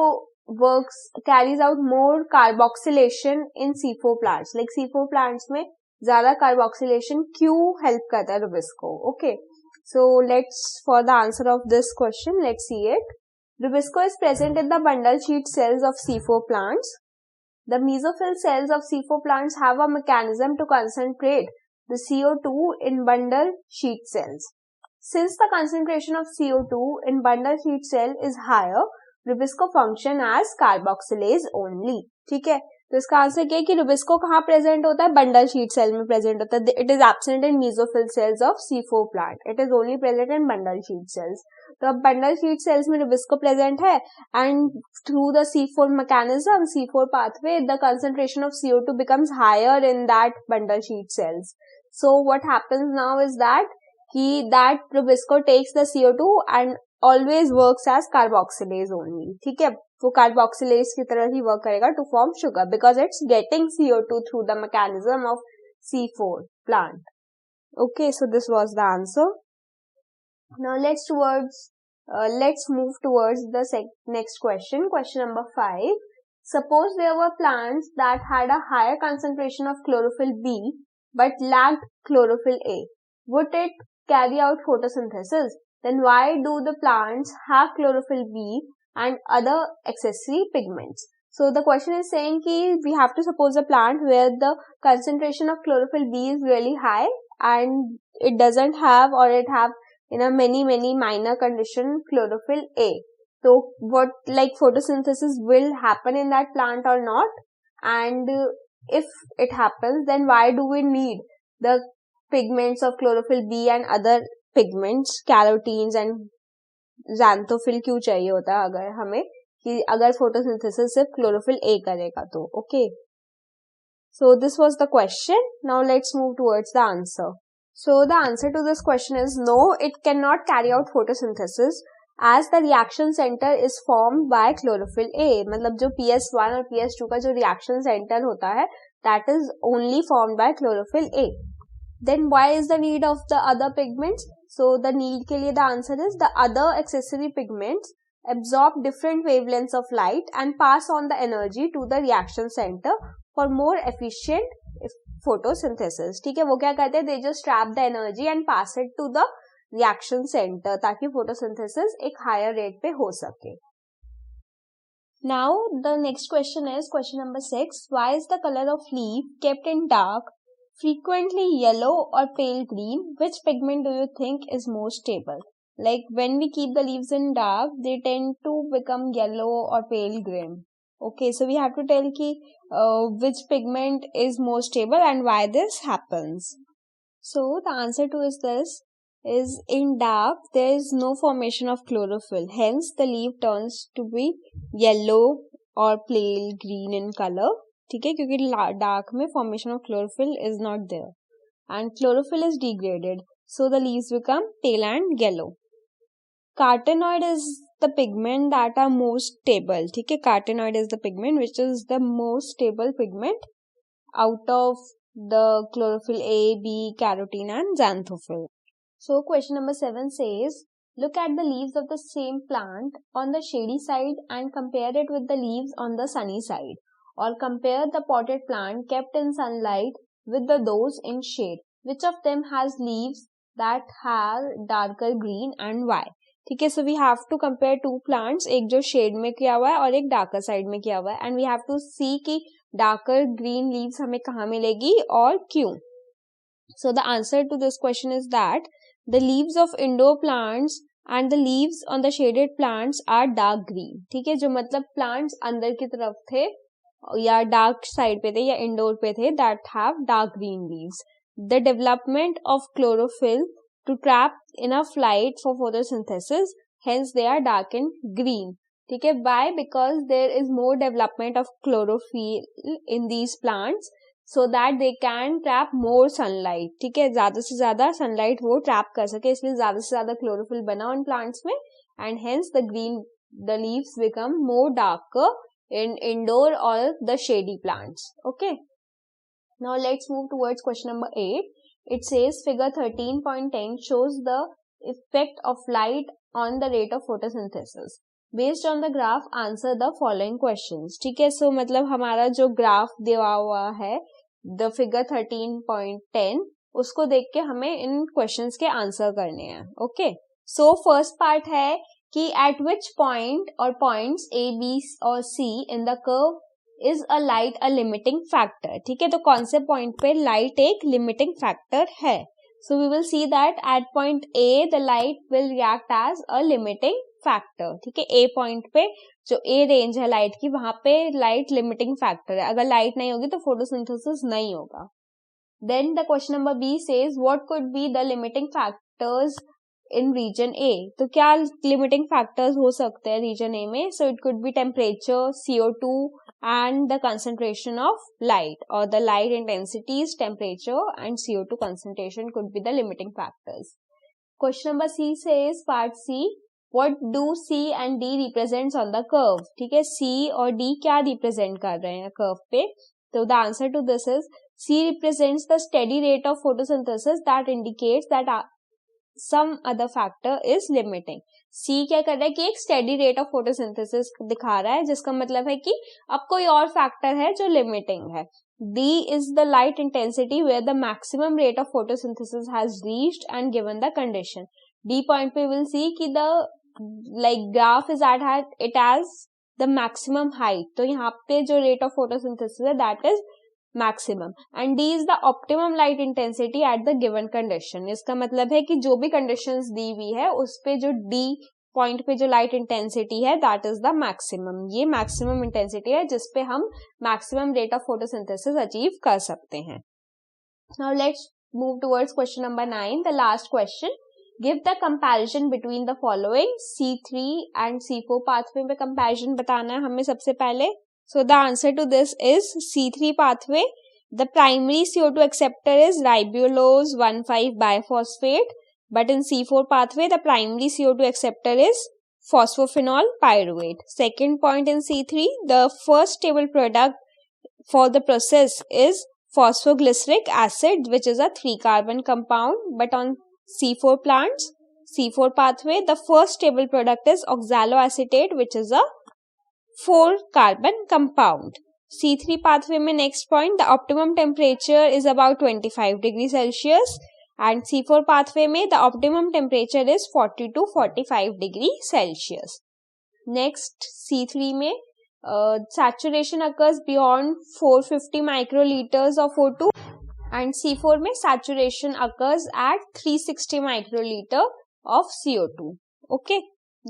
carries out more carboxylation in C4 plants. Like C4 plants में ज़्यादा carboxylation क्यों help करता है Rubisco? Okay, so let's for the answer of this question, let's see it. Rubisco is present in the bundle sheet cells of C4 plants. The mesophyll cells of C4 plants have a mechanism to concentrate the CO2 in bundle sheet cells. Since the concentration of CO2 in bundle sheet cell is higher, Rubisco function as carboxylase only. ठीक है, तो इसका answer क्या है कि Rubisco कहाँ present होता है? बंडल शीट सेल में प्रेजेंट होता है. It is absent in mesophyll sales of C4 plant. It is only present in bundle sheath sales. तो अब बंडल शीट सेल्स में Rubisco प्रेजेंट है and through the C4 mechanism, C4 pathway, the concentration of CO2 becomes higher in that bundle sheet cells. So what happens now is that Rubisco takes the CO2 and always works as carboxylase only. ठीक है, वो carboxylase की तरह ही work करेगा to form sugar because it's getting CO2 through the mechanism of C4 plant. Okay, so this was the answer. Now let's move towards the next question. Question number 5. Suppose there were plants that had a higher concentration of chlorophyll B but lacked chlorophyll A. Would it carry out photosynthesis? Then why do the plants have chlorophyll B and other accessory pigments? So the question is saying कि we have to suppose a plant where the concentration of chlorophyll B is really high and it doesn't have, or it have in a many minor condition chlorophyll A. So what, like, photosynthesis will happen in that plant or not? And if it happens, then why do we need the pigments of chlorophyll B and other pigments, carotenes and xanthophyll क्यों चाहिए होता है अगर हमें, कि अगर photosynthesis सिर्फ chlorophyll A करेगा तो. Okay, so this was the question. Now let's move towards the answer. So the answer to this question is no, it cannot carry out photosynthesis as the reaction center is formed by chlorophyll A. मतलब जो PS1 और PS2 का जो reaction center होता है, that is only formed by chlorophyll A. Then why is the need of the other pigments? So the need के लिए the answer is the other accessory pigments absorb different wavelengths of light and pass on the energy to the reaction center for more efficient photosynthesis. ठीक है, वो क्या करते हैं? They just trap the energy and pass it to the reaction center ताकि photosynthesis एक higher rate पे हो सके. Now the next question is question number 6. Why is the color of leaf kept in dark, frequently yellow or pale green? Which pigment do you think is more stable? Like when we keep the leaves in dark, they tend to become yellow or pale green. Okay, so we have to tell ki which pigment is more stable and why this happens. So the answer to this is in dark there is no formation of chlorophyll, hence the leaf turns to be yellow or pale green in color. ठीक है, क्योंकि dark में formation of chlorophyll is not there and chlorophyll is degraded, so the leaves become pale and yellow. Carotenoid is the pigment that are most stable. ठीक है, carotenoid is the pigment which is the most stable pigment out of the chlorophyll A, B, carotene and xanthophyll. So question number 7 says, look at the leaves of the same plant on the shady side and compare it with the leaves on the sunny side, or compare the potted plant kept in sunlight with those in shade. Which of them has leaves that have darker green and why? ठीक है, so we have to compare two plants, एक जो shade में किया हुआ है और एक darker side में किया हुआ है, and we have to see कि darker green leaves हमें कहाँ मिलेगी और क्यों. So the answer to this question is that the leaves of indoor plants and the leaves on the shaded plants are dark green. ठीक है, जो मतलब plants अंदर की तरफ थे या dark side पे थे या indoor पे थे, that have dark green leaves. The development of chlorophyll to trap enough light for photosynthesis, hence they are dark and green. ठीक है, why? Because there is more development of chlorophyll in these plants so that they can trap more sunlight. ठीक है, ज़्यादा से ज़्यादा sunlight वो trap कर सके, इसलिए ज़्यादा से ज़्यादा chlorophyll बना उन plants में, and hence the leaves become more darker in indoor or the shady plants. Okay. Now let's move towards question number 8. It says figure 13.10 shows the effect of light on the rate of photosynthesis. Based on the graph, answer the following questions. ठीक है, so मतलब हमारा जो graph दिया हुआ है, the figure 13.10, उसको देख के हमें इन questions के answer करने हैं. Okay, so first part है कि at which point or points A, B और C in the curve is a light a limiting factor. ठीक है, तो कौन से पॉइंट पे लाइट एक लिमिटिंग फैक्टर है. So we will see that at point A the light will react as a limiting factor. ठीक है, A पॉइंट पे जो A रेंज है लाइट की वहां पे लाइट लिमिटिंग फैक्टर है. अगर लाइट नहीं होगी तो फोटोसिंथेसिस नहीं होगा. Then the question number B says what could be the limiting factors in region A. तो क्या limiting factors हो सकते हैं region A में? So it could be temperature, CO2 and the concentration of light, or the light intensities, temperature and CO2 concentration could be the limiting factors. Question number C says part C, what do C and D represents on the curve? ठीक है, C और D क्या represent कर रहे हैं curve पे? तो the answer to this is C represents the steady rate of photosynthesis that indicates that some other factor is limiting. C क्या कर रहा है कि एक steady rate of photosynthesis दिखा रहा है, जिसका मतलब है कि अब कोई और factor है जो limiting है. D is the light intensity where the maximum rate of photosynthesis has reached and given the condition. D point पे will see कि the graph is at it as the maximum height. तो यहाँ पे जो rate of photosynthesis है that is maximum, and D is the optimum light intensity at the given condition. इसका मतलब है कि जो भी conditions दी हुई है उस पे जो D पॉइंट पे जो लाइट इंटेंसिटी है दैट इज द मैक्सिमम. ये मैक्सिमम इंटेंसिटी है जिस पे हम maximum rate of photosynthesis achieve कर सकते हैं. Now let's move towards question number 9, the last question. Give the comparison between the following. C3 and C4 pathway में कंपैरिजन बताना है हमें सबसे पहले. So the answer to this is C3 pathway. The primary CO2 acceptor is ribulose 1,5 biphosphate, but in C4 pathway the primary CO2 acceptor is phosphophenol pyruvate. Second point in C3, the first stable product for the process is phosphoglyceric acid, which is a 3-carbon compound, but on C4 plants, C4 pathway, the first stable product is oxaloacetate, which is a 4-carbon compound. C3 pathway में next point, the optimum temperature is about 25 degrees Celsius, and C4 pathway में the optimum temperature is 40 to 45 degrees Celsius. Next C3 में saturation occurs beyond 450 microliters of O2, and C4 में saturation occurs at 360 microliter of CO2. Okay.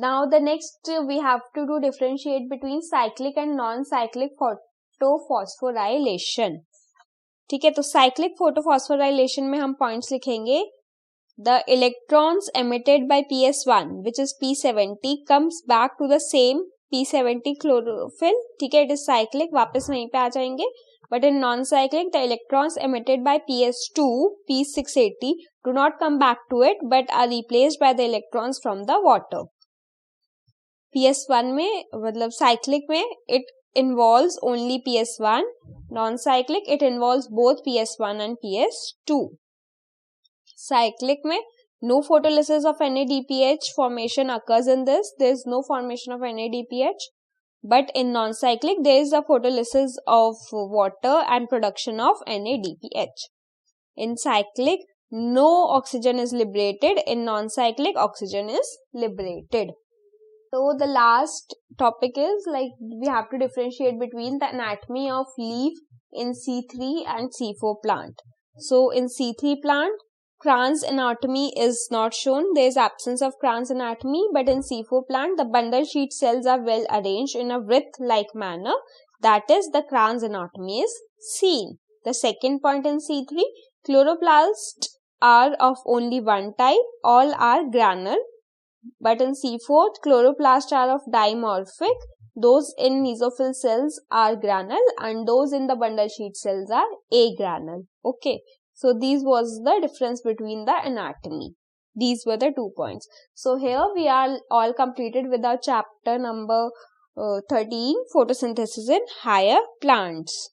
Now the next we have to do differentiate between cyclic and non-cyclic photophosphorylation. ठीक है, तो cyclic photophosphorylation में हम points लिखेंगे. The electrons emitted by PS1, which is P70, comes back to the same P70 chlorophyll. ठीक है, it is cyclic, वापस वहीं पे आ जाएंगे. But in non-cyclic, the electrons emitted by PS2, P680, do not come back to it, but are replaced by the electrons from the water. PS1 में मतलब cyclic में it involves only PS1, non-cyclic it involves both PS1 and PS2. Cyclic में no photolysis of NADPH formation occurs in this. There is no formation of NADPH. But in non-cyclic there is a photolysis of water and production of NADPH. In cyclic no oxygen is liberated. In non-cyclic oxygen is liberated. So the last topic is we have to differentiate between the anatomy of leaf in C3 and C4 plant. So in C3 plant, Kranz anatomy is not shown. There is absence of Kranz anatomy, but in C4 plant, the bundle sheet cells are well arranged in a wreath-like manner. That is, the Kranz anatomy is seen. The second point in C3, chloroplasts are of only one type. All are granule. But in C4, chloroplasts are of dimorphic. Those in mesophyll cells are granule and those in the bundle sheet cells are agranule. Okay. So these was the difference between the anatomy. These were the 2 points. So here we are all completed with our chapter number 13, photosynthesis in higher plants.